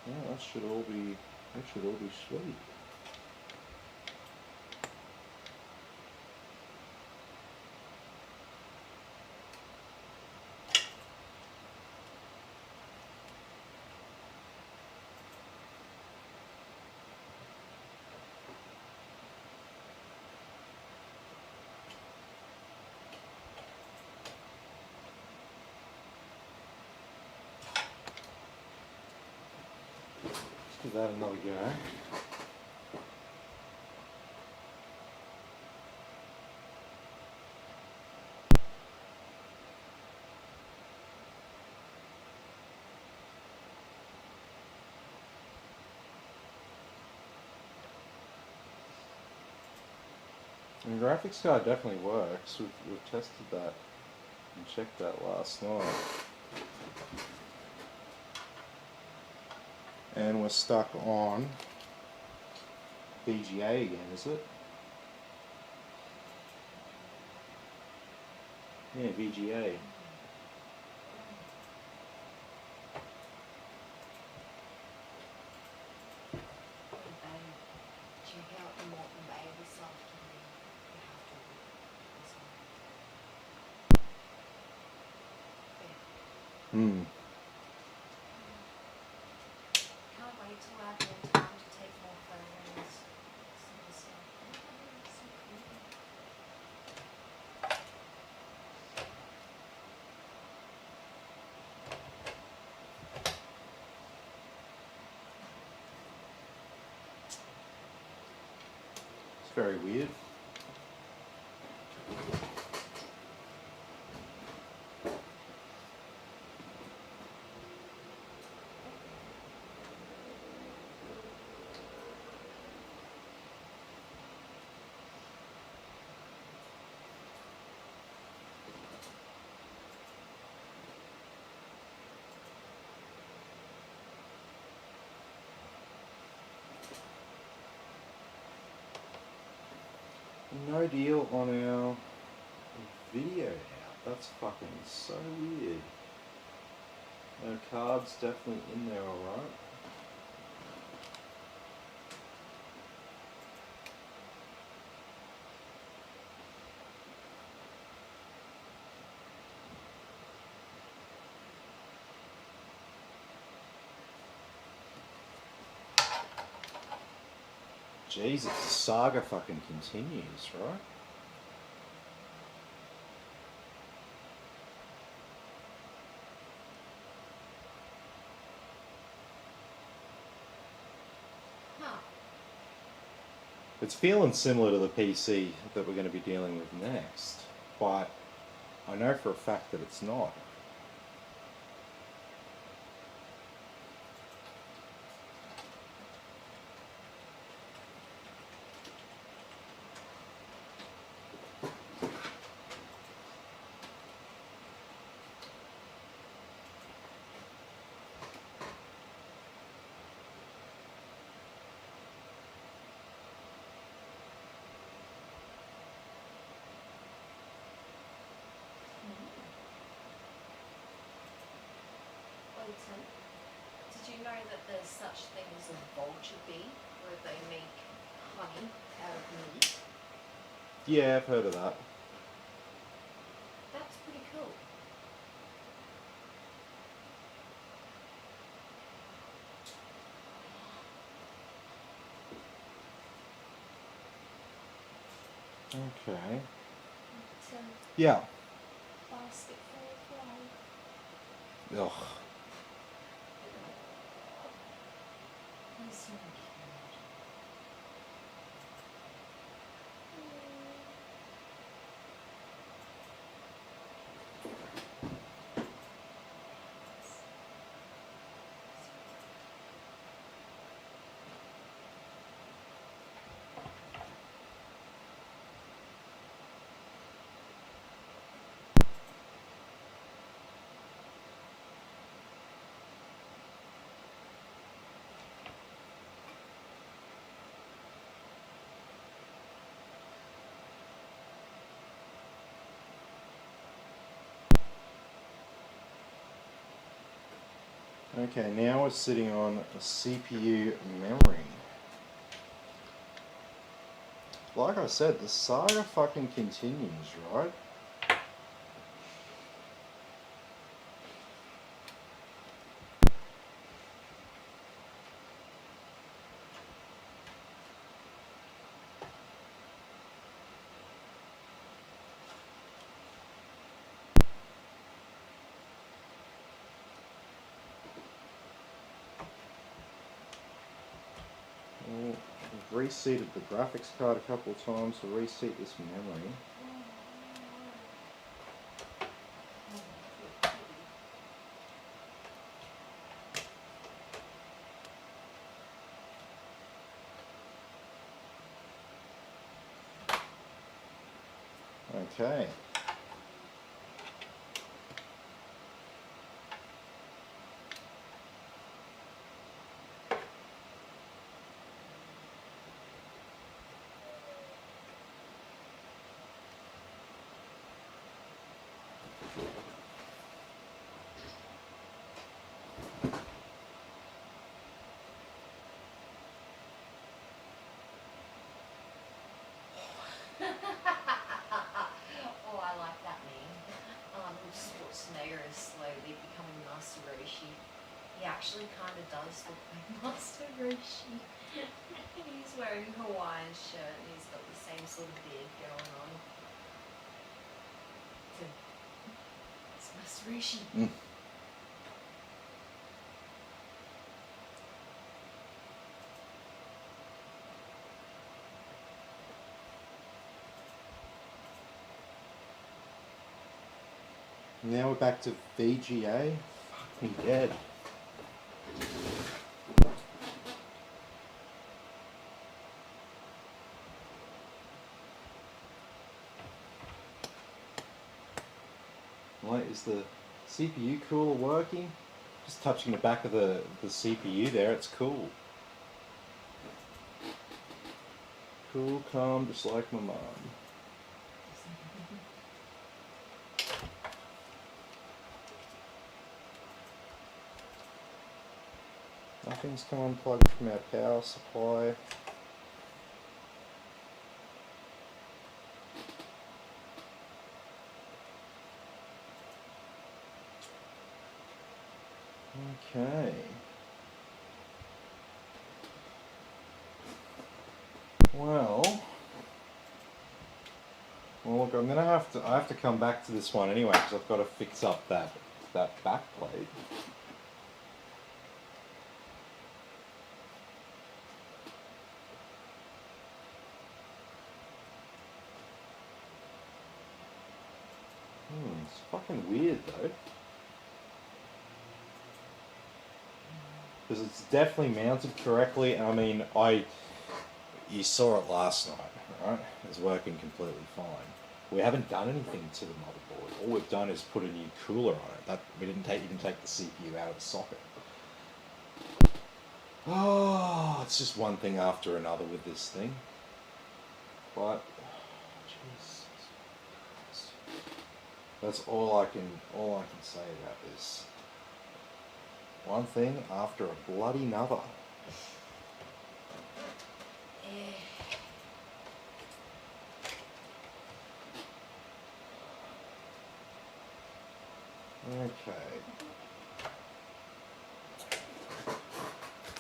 Yeah, that should all be sweet. Let's give that another go. And the graphics card definitely works. We've tested that and checked that last night. And we're stuck on VGA again, is it? Yeah, VGA. Check out the Molten Bay this afternoon. You have to. Hmm. Can't wait till I have more time to take more photos. It's very weird. No deal on our video out. That's fucking so weird. No card's definitely in there, alright. Jesus, the saga fucking continues, right? Huh. It's feeling similar to the PC that we're going to be dealing with next, but I know for a fact that it's not. know that there's such thing as a vulture bee, where they make honey out of meat? Yeah, I've heard of that. That's pretty cool. Okay. It's a Yeah. basket full of Ugh. He's so cute. Okay, now we're sitting on a CPU memory. Like I said, the saga fucking continues, right? Well, I've reseated the graphics card a couple of times to reseat this memory. Okay. Oh, I like that meme. Schwarzenegger is slowly becoming Master Roshi. He actually kind of does look like Master Roshi. He's wearing a Hawaiian shirt and he's got the same sort of beard going on. It's Master Roshi. Mm. Now we're back to VGA. Fuck me dead. Right, is the CPU cooler working? Just touching the back of the CPU there, it's cool. Cool, calm, just like my mom. Nothing's come unplugged from our power supply. Okay. Well, look, I have to come back to this one anyway because I've got to fix up that back plate. It's fucking weird though. Because it's definitely mounted correctly, and I mean, you saw it last night, right? It's working completely fine. We haven't done anything to the motherboard. All we've done is put a new cooler on it. You didn't take the CPU out of the socket. Oh, it's just one thing after another with this thing. But Jesus Christ. That's all I can say about this. One thing after a bloody another. Yeah. Okay.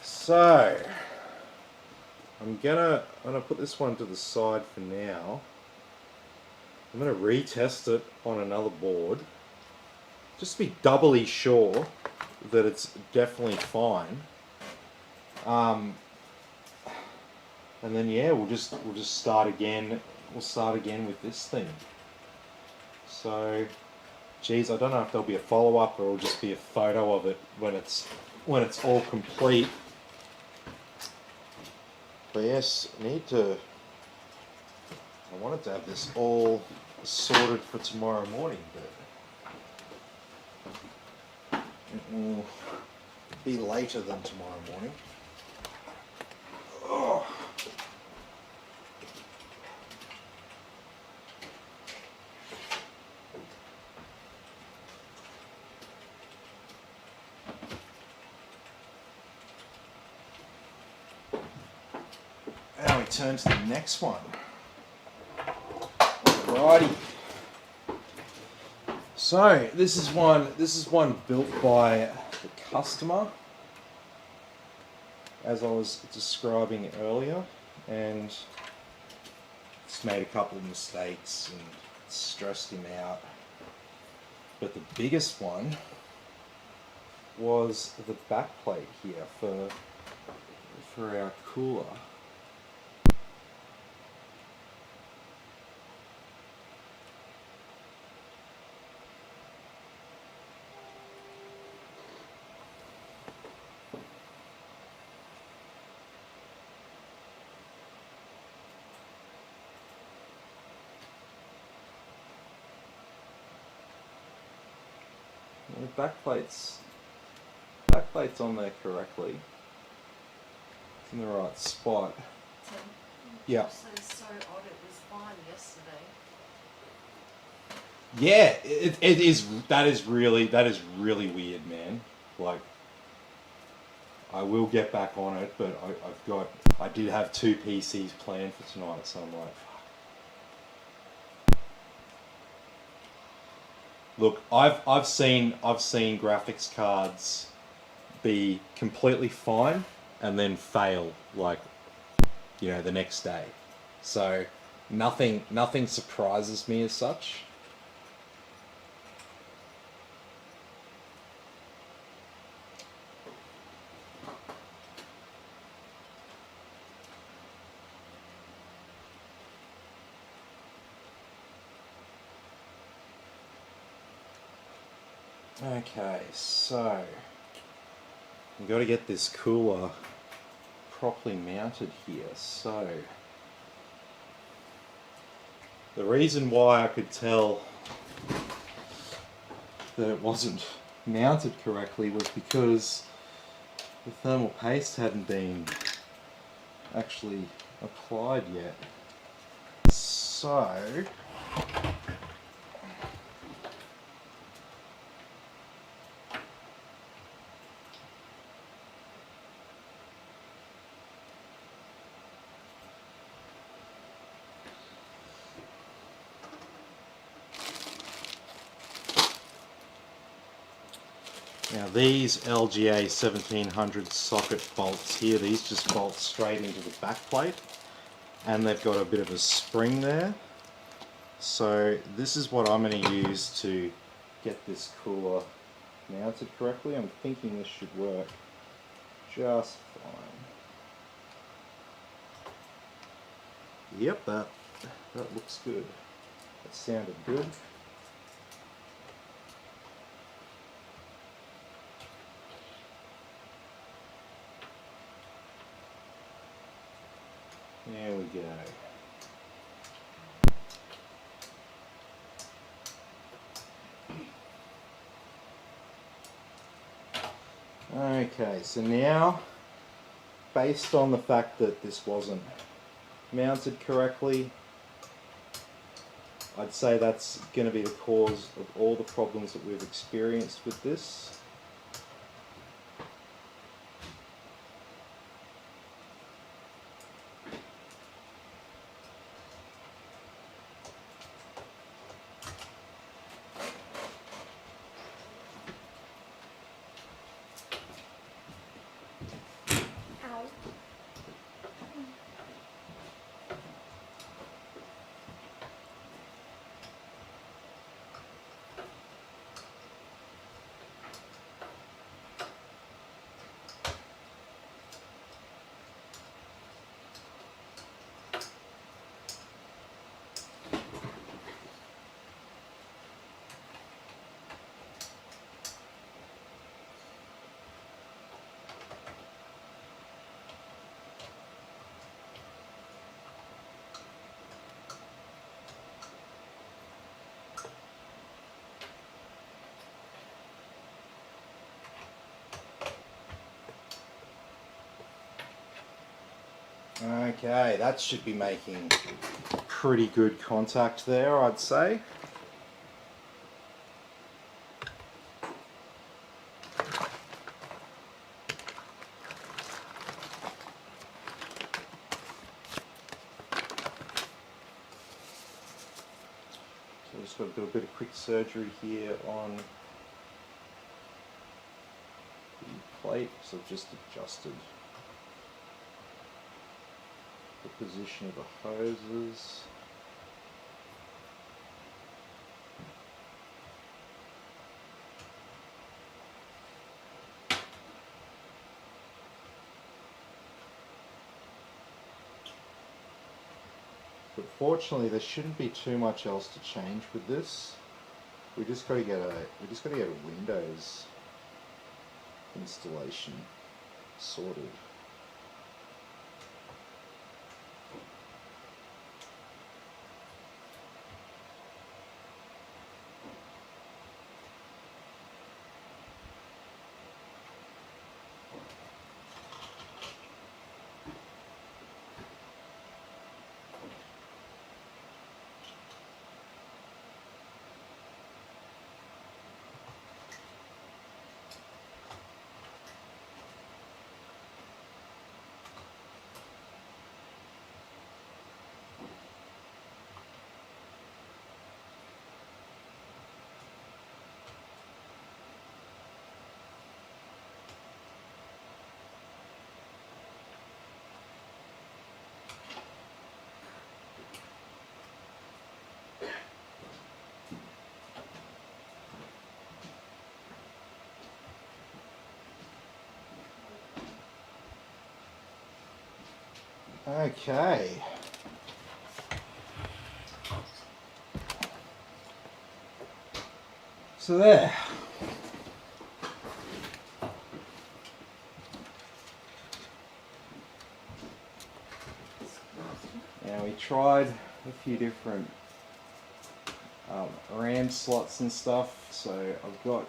So I'm gonna put this one to the side for now. I'm gonna retest it on another board, just to be doubly sure that it's definitely fine. And then yeah, we'll just start again. We'll start again with this thing. So, geez, I don't know if there'll be a follow up or it'll just be a photo of it when it's all complete. But yes, I wanted to have this all sorted for tomorrow morning, but it will be later than tomorrow morning. Oh. Now we turn to the next one. Alrighty. So this is one built by the customer, as I was describing earlier, and it's made a couple of mistakes and stressed him out. But the biggest one was the backplate here for our cooler. The backplate's on there correctly. It's in the right spot. Yeah. So odd, it was fine yesterday. Yeah, it is. That is really weird, man. Like, I will get back on it, but I did have 2 PCs planned for tonight, so I'm like, fuck. Look, I've seen graphics cards be completely fine and then fail, like, the next day. So nothing surprises me as such. Okay, so we've got to get this cooler properly mounted here. So the reason why I could tell that it wasn't mounted correctly was because the thermal paste hadn't been actually applied yet. So now these LGA 1700 socket bolts here, these just bolt straight into the back plate, and they've got a bit of a spring there. So this is what I'm going to use to get this cooler mounted correctly. I'm thinking this should work just fine. Yep, that looks good. That sounded good. There we go. Okay, so now, based on the fact that this wasn't mounted correctly, I'd say that's going to be the cause of all the problems that we've experienced with this. Okay, that should be making pretty good contact there, I'd say. So just got to do a bit of quick surgery here on the plate, so I've just adjusted the position of the hoses. But fortunately, there shouldn't be too much else to change with this. We just got to get a Windows installation sorted. Okay. So there. Now we tried a few different RAM slots and stuff. So I've got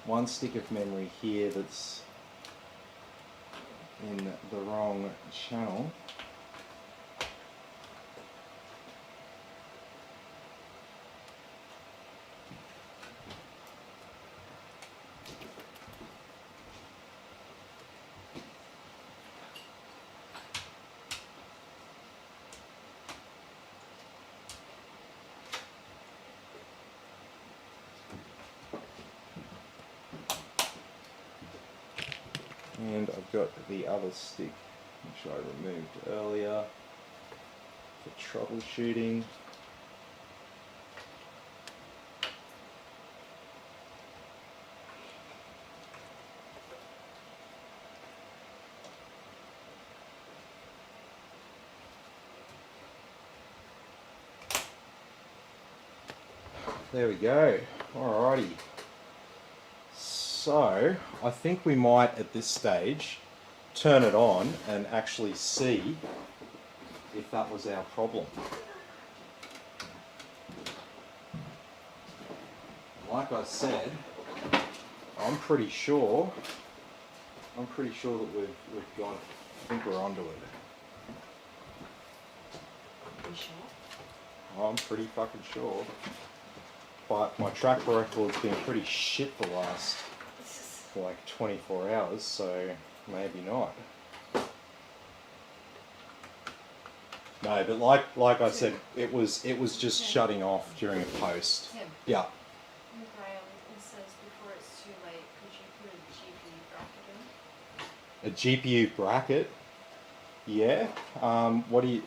one stick of memory here that's in the wrong channel. And I've got the other stick, which I removed earlier for troubleshooting. There we go. Alrighty. So, I think we might at this stage turn it on and actually see if that was our problem. Like I said, I'm pretty sure that we've got it. I think we're onto it. You sure? I'm pretty fucking sure. But my track record's been pretty shit the last like 24 hours, so maybe not. No, but like I said, it was just shutting off during a post. Tim. Yeah. And Graham, it says before it's too late, could you put a GPU bracket in? A GPU bracket? Yeah. What do you...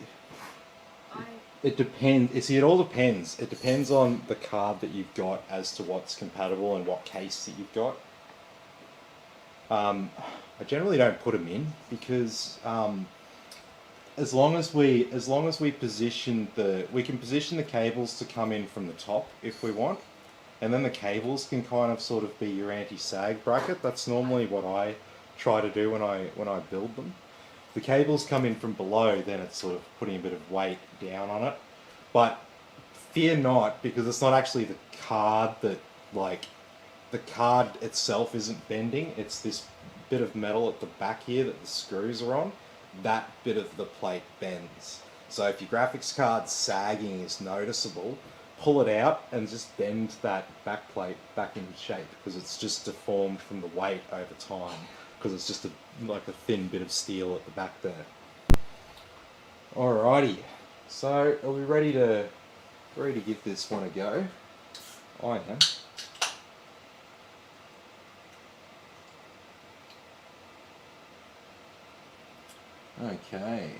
It depends. You see, it all depends. It depends on the card that you've got as to what's compatible and what case that you've got. I generally don't put them in because as long as we position we can position the cables to come in from the top if we want, and then the cables can kind of sort of be your anti-sag bracket. That's normally what I try to do when I build them. The cables come in from below, then it's sort of putting a bit of weight down on it. But fear not, because it's not actually the card that, like, the card itself isn't bending. It's this bit of metal at the back here that the screws are on. that bit of the plate bends. So if your graphics card's sagging is noticeable, pull it out and just bend that back plate back in shape, because it's just deformed from the weight over time, because it's just like a thin bit of steel at the back there. Alrighty, so are we ready to give this one a go? I am. Okay.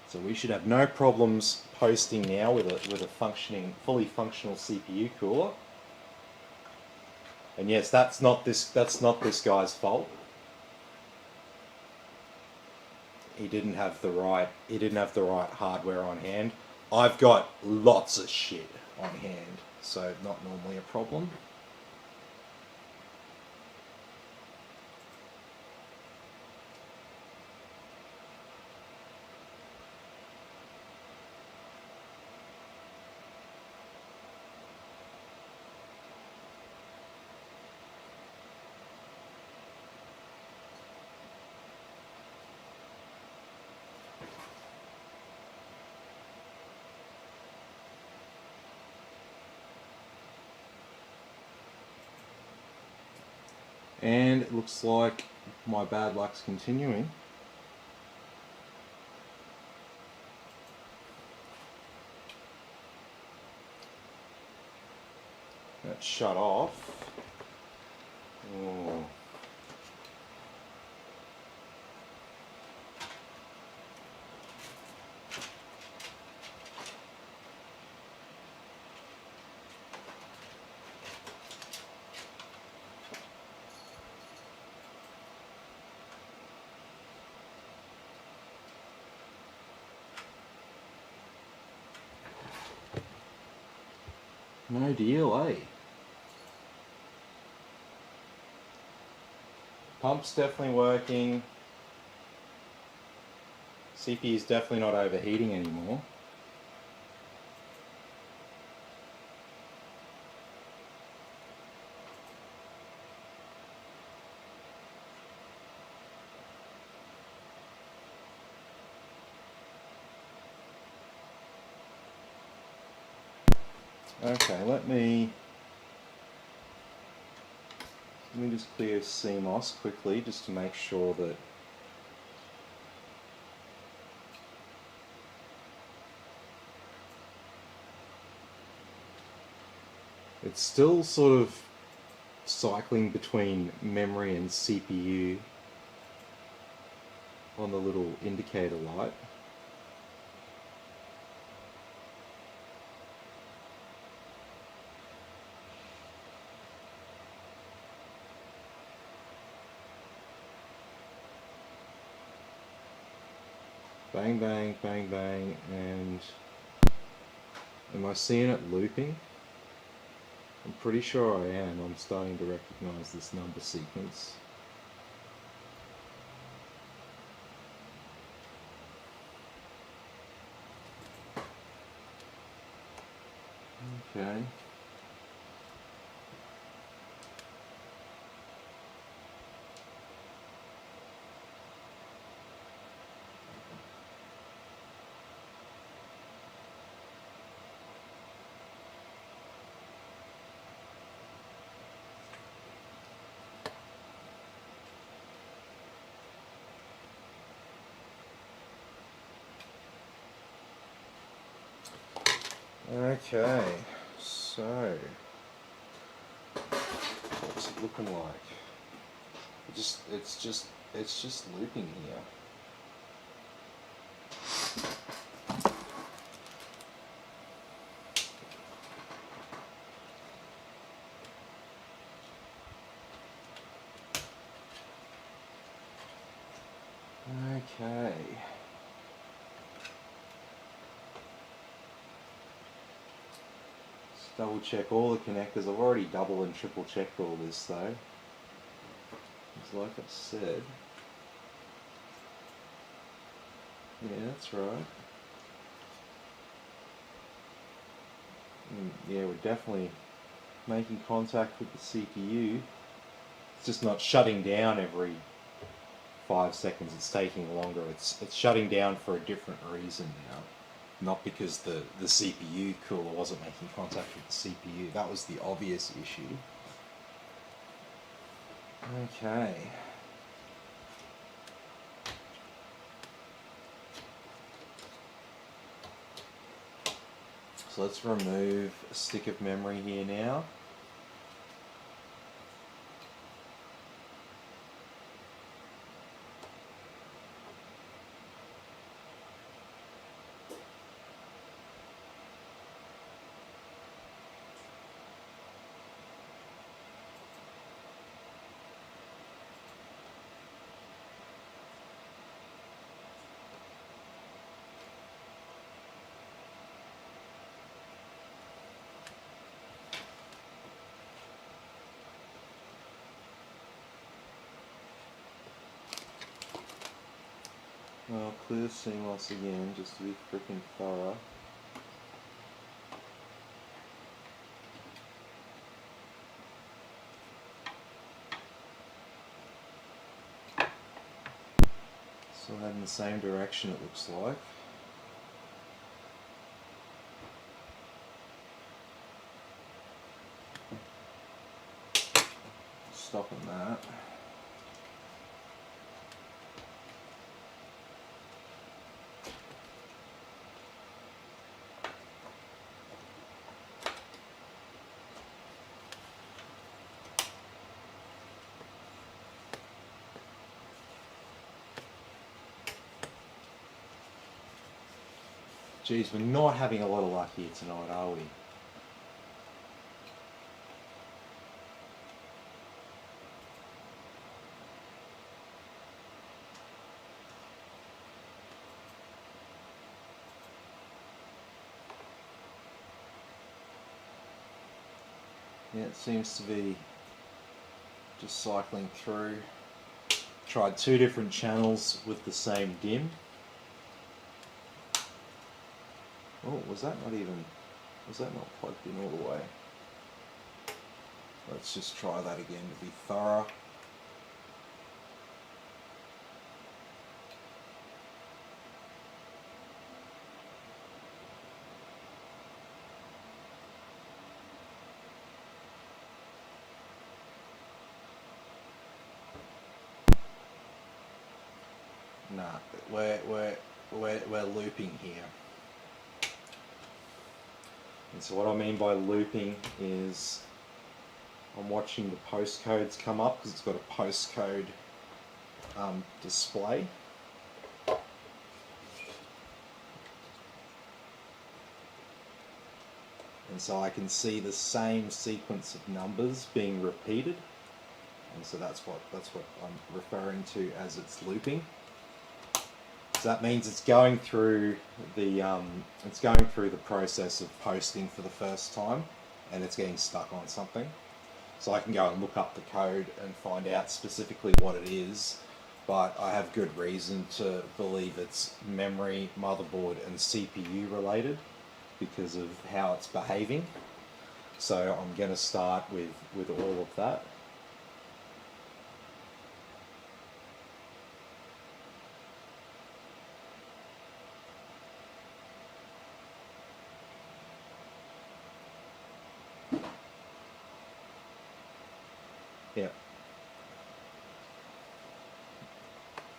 So we should have no problems posting now with a fully functional CPU cooler. And yes, that's not this guy's fault. He didn't have the right hardware on hand. I've got lots of shit on hand, so not normally a problem. And it looks like my bad luck's continuing. That shut off. Oh. No deal, eh? Pump's definitely working. CPU is definitely not overheating anymore. Okay, let me just clear CMOS quickly, just to make sure that it's still sort of cycling between memory and CPU on the little indicator light. Bang, bang, bang, bang, and am I seeing it looping? I'm pretty sure I am. I'm starting to recognize this number sequence. Okay. Okay, so what's it looking like? It's just looping here. Okay. Let's double check all the connectors. I've already double and triple checked all this though. It's like I said. Yeah, that's right. Yeah, we're definitely making contact with the CPU. It's just not shutting down every 5 seconds. It's taking longer. It's shutting down for a different reason now. Not because the CPU cooler wasn't making contact with the CPU. That was the obvious issue. Okay. So let's remove a stick of memory here now. I'll clear CMOS again just to be freaking thorough. Still heading the same direction, it looks like. Stopping that. Geez, we're not having a lot of luck here tonight, are we? Yeah, it seems to be just cycling through. Tried 2 different channels with the same DIMM. Oh, was that not plugged in all the way? Let's just try that again to be thorough. Nah, we're looping here. And so what I mean by looping is I'm watching the postcodes come up because it's got a postcode display. And so I can see the same sequence of numbers being repeated. And so that's what I'm referring to as it's looping. So that means it's going through the process of posting for the first time, and it's getting stuck on something. So I can go and look up the code and find out specifically what it is, but I have good reason to believe it's memory, motherboard, and CPU related because of how it's behaving. So I'm going to start with all of that. Yeah.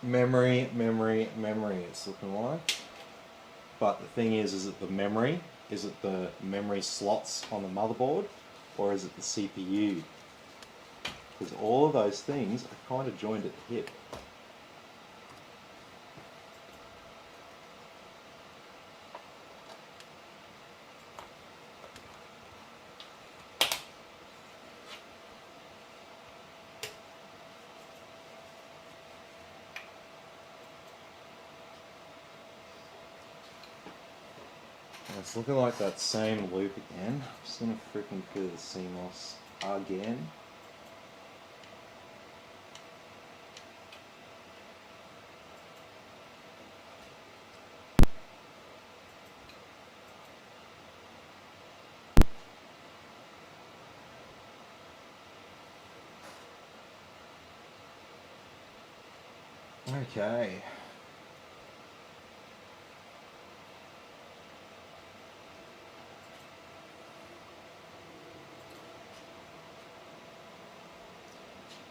Memory, it's looking like. But the thing is it the memory? Is it the memory slots on the motherboard? Or is it the CPU? Because all of those things are kind of joined at the hip. It's looking like that same loop again. I'm just going to freaking clear the CMOS again. Okay.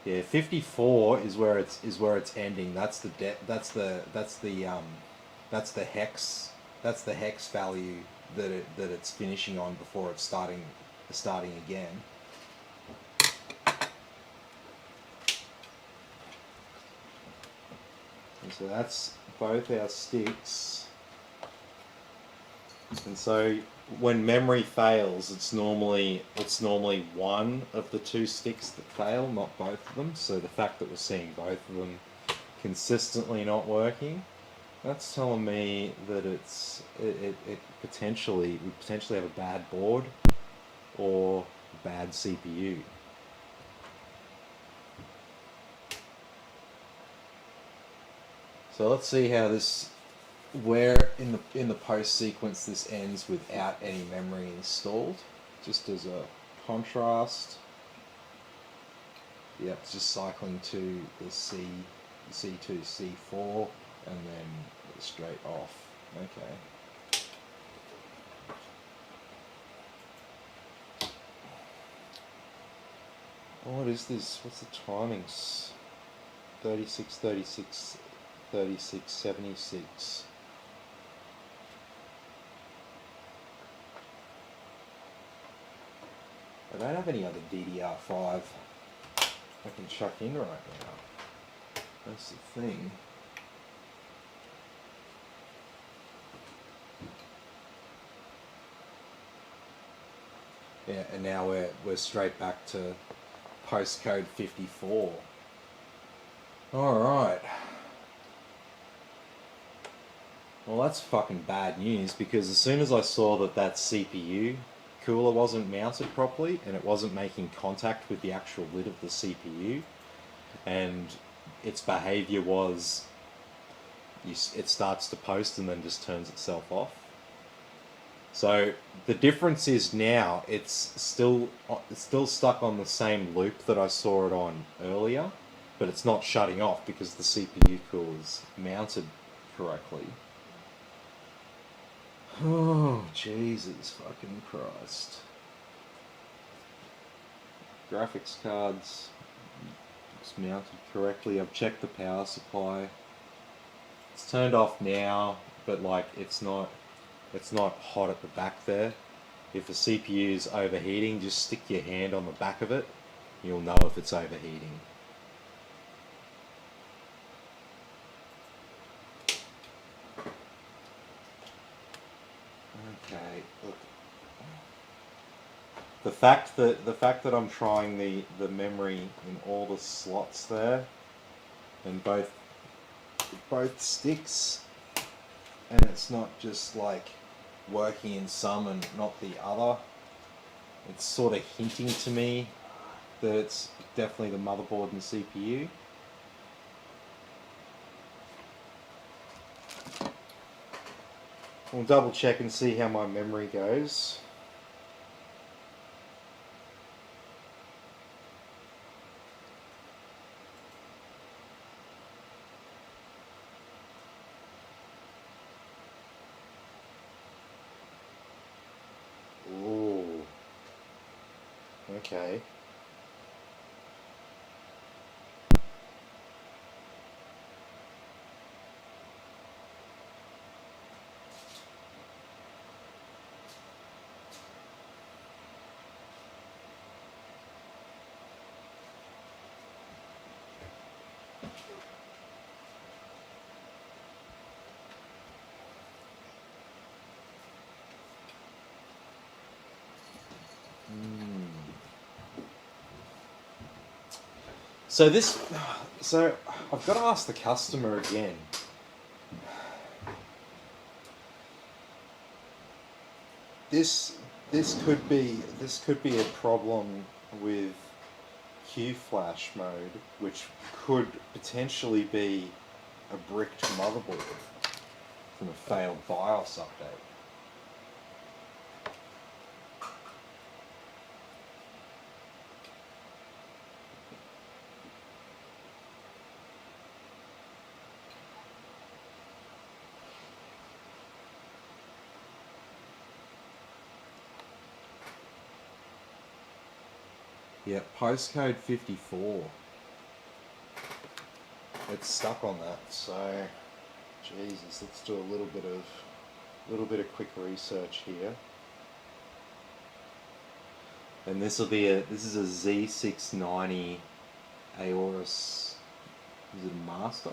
Yeah, 54 is where it's ending. That's the that's the hex value that it's finishing on before it's starting again. And so that's both our sticks. And so when memory fails, it's normally one of the two sticks that fail, not both of them. So the fact that we're seeing both of them consistently not working, that's telling me that we potentially have a bad board or a bad CPU. So let's see how where in the post sequence this ends without any memory installed. Just as a contrast. Yep, it's just cycling to the C2, C4, and then straight off. Okay. Oh, what is this? What's the timings? 36, 36, 36, 76. I don't have any other DDR5 I can chuck in right now. That's the thing. Yeah, and now we're straight back to postcode 54. Alright. Well, that's fucking bad news, because as soon as I saw that CPU cooler wasn't mounted properly and it wasn't making contact with the actual lid of the CPU, and its behavior was it starts to post and then just turns itself off. So the difference is now it's still stuck on the same loop that I saw it on earlier, but it's not shutting off because the CPU cooler is mounted correctly. Oh, Jesus fucking Christ. Graphics cards, it's mounted correctly. I've checked the power supply. It's turned off now, but like it's not hot at the back there. If the CPU is overheating, just stick your hand on the back of it. You'll know if it's overheating. Okay, look. The fact that I'm trying the memory in all the slots there, and both sticks, and it's not just like working in some and not the other. It's sort of hinting to me that it's definitely the motherboard and CPU. We'll double check and see how my memory goes. Ooh. Okay. So I've got to ask the customer again. This could be a problem with Q flash mode, which could potentially be a bricked motherboard from a failed BIOS update. Yeah, postcode 54. It's stuck on that, so Jesus, let's do a little bit of quick research here. And this is a Z690 Aorus. Is it a master?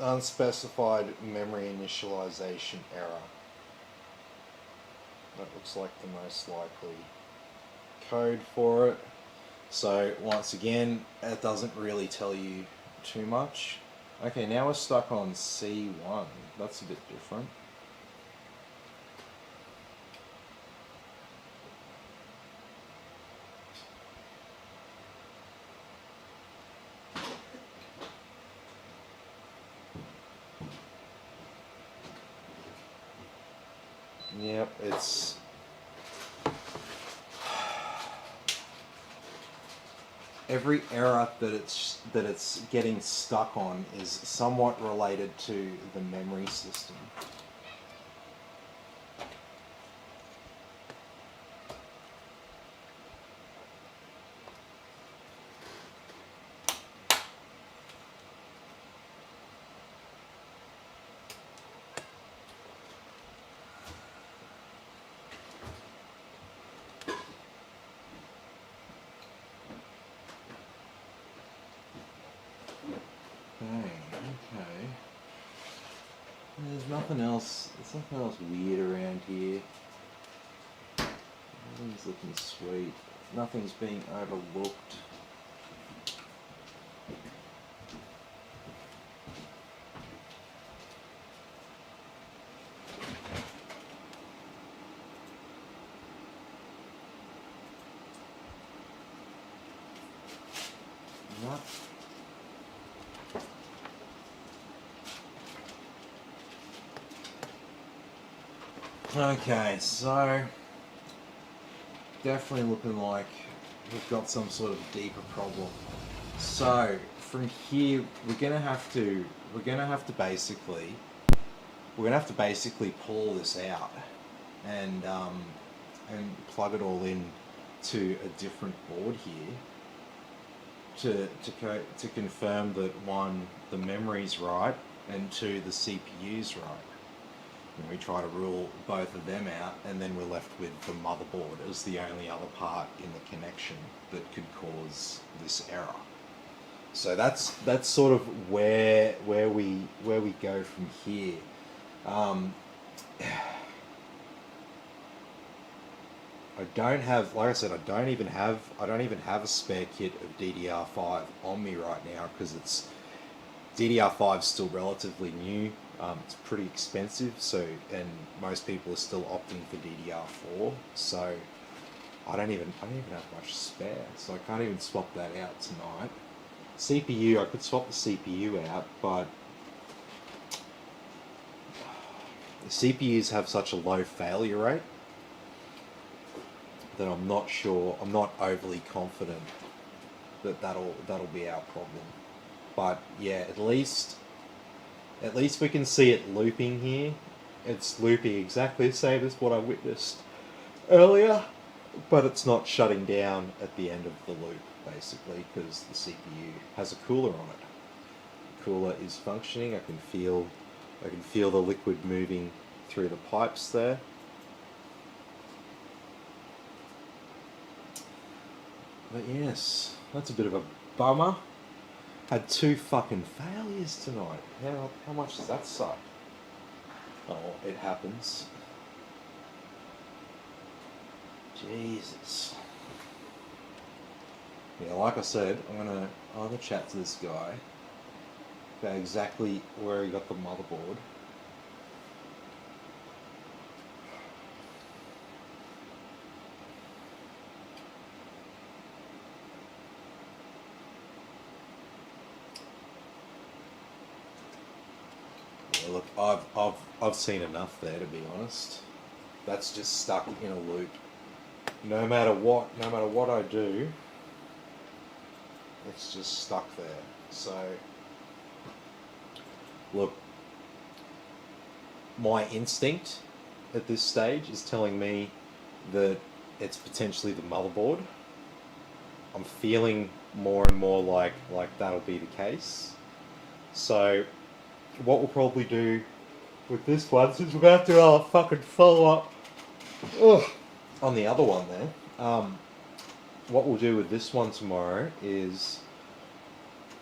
Unspecified memory initialization error. That looks like the most likely code for it. So once again, it doesn't really tell you too much. Okay, now we're stuck on C1. That's a bit different. Yep, it's every error that it's getting stuck on is somewhat related to the memory system. Okay. There's nothing else weird around here. Everything's looking sweet. Nothing's being overlooked. Not. Okay, so definitely looking like we've got some sort of deeper problem. So from here, we're gonna have to basically pull this out and plug it all in to a different board here to confirm that one, the memory's right, and two, the CPU's right. And we try to rule both of them out, and then we're left with the motherboard as the only other part in the connection that could cause this error. So that's sort of where we go from here. I don't have, like I said, I don't even have a spare kit of DDR5 on me right now because DDR5 is still relatively new. It's pretty expensive, and most people are still opting for DDR4. So I don't even have much spare, so I can't even swap that out tonight. CPU, I could swap the CPU out, but the CPUs have such a low failure rate that I'm not overly confident that that'll be our problem. But yeah, at least we can see it looping here. It's looping exactly the same as what I witnessed earlier, but it's not shutting down at the end of the loop, basically, because the CPU has a cooler on it. The cooler is functioning. I can feel the liquid moving through the pipes there. But yes, that's a bit of a bummer. Had 2 fucking failures tonight. How much does that suck? Oh, it happens. Jesus. Yeah, like I said, I'm gonna chat to this guy about exactly where he got the motherboard. Yeah, look, I've seen enough there, to be honest. That's just stuck in a loop. No matter what I do, it's just stuck there. So, look, my instinct at this stage is telling me that it's potentially the motherboard. I'm feeling more and more like that'll be the case. So, what we'll probably do with this one, since we're going to do our fucking follow-up on the other one there, what we'll do with this one tomorrow is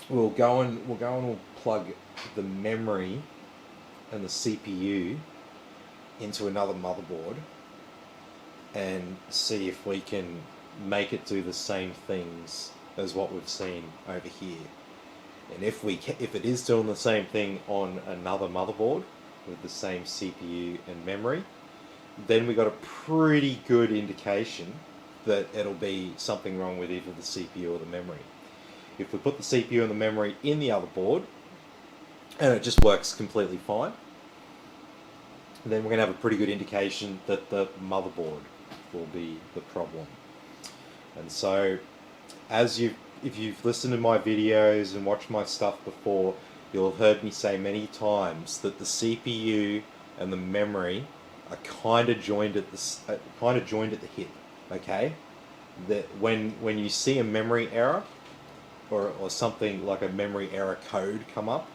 we'll go and we'll plug the memory and the CPU into another motherboard and see if we can make it do the same things as what we've seen over here. And if it is doing the same thing on another motherboard with the same CPU and memory, then we got a pretty good indication that it'll be something wrong with either the CPU or the memory. If we put the CPU and the memory in the other board and it just works completely fine, then we're going to have a pretty good indication that the motherboard will be the problem. And so, if you've listened to my videos and watched my stuff before, you'll have heard me say many times that the CPU and the memory are kind of joined at the hip. Okay, that when you see a memory error or something like a memory error code come up,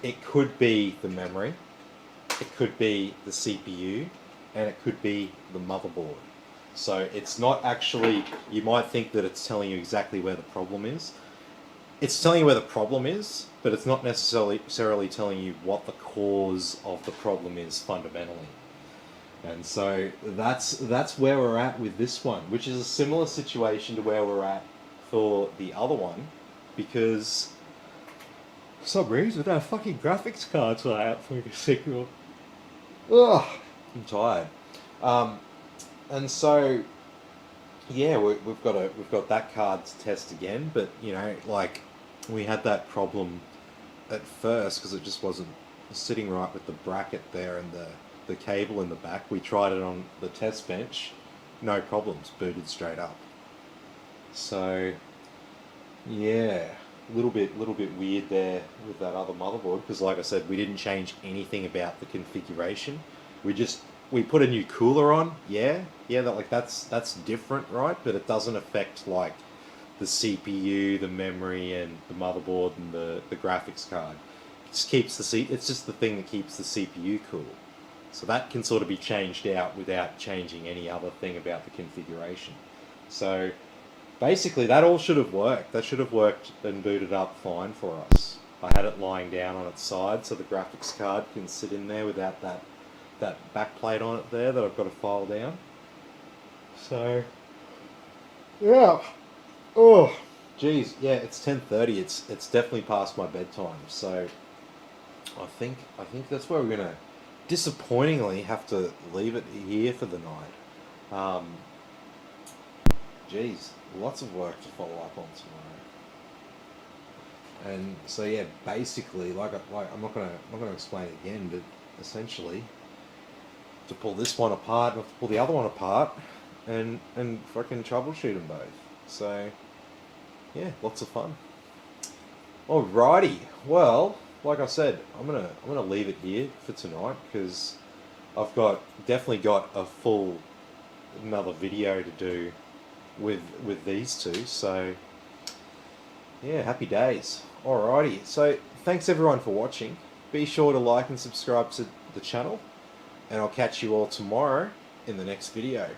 it could be the memory, it could be the CPU, and it could be the motherboard. So it's not actually, you might think that it's telling you exactly where the problem is. It's telling you where the problem is, but it's not necessarily telling you what the cause of the problem is fundamentally. And so that's where we're at with this one, which is a similar situation to where we're at for the other one, because for some reason our fucking graphics cards are out for a signal. Ugh, I'm tired. And so, yeah, we've got that card to test again, but you know, like we had that problem at first because it just wasn't sitting right with the bracket there and the cable in the back. We tried it on the test bench, no problems, booted straight up. So, yeah, a little bit weird there with that other motherboard because, like I said, we didn't change anything about the configuration. We put a new cooler on, that's different, right? But it doesn't affect like the CPU, the memory, and the motherboard and the graphics card. It just keeps it's just the thing that keeps the CPU cool. So that can sort of be changed out without changing any other thing about the configuration. So basically, that all should have worked. That should have worked and booted up fine for us. I had it lying down on its side so the graphics card can sit in there without that back plate on it there that I've got to file down. So, yeah. Oh, geez, yeah, it's 10:30. It's definitely past my bedtime. So, I think that's where we're gonna disappointingly have to leave it here for the night. Geez, lots of work to follow up on tomorrow. And so yeah, basically, I'm not gonna explain it again, but essentially, to pull this one apart, and to pull the other one apart, and fucking troubleshoot them both. So, yeah, lots of fun. Alrighty, well, like I said, I'm gonna leave it here for tonight because I've definitely got another video to do with these two. So, yeah, happy days. Alrighty, so thanks everyone for watching. Be sure to like and subscribe to the channel. and I'll catch you all tomorrow in the next video.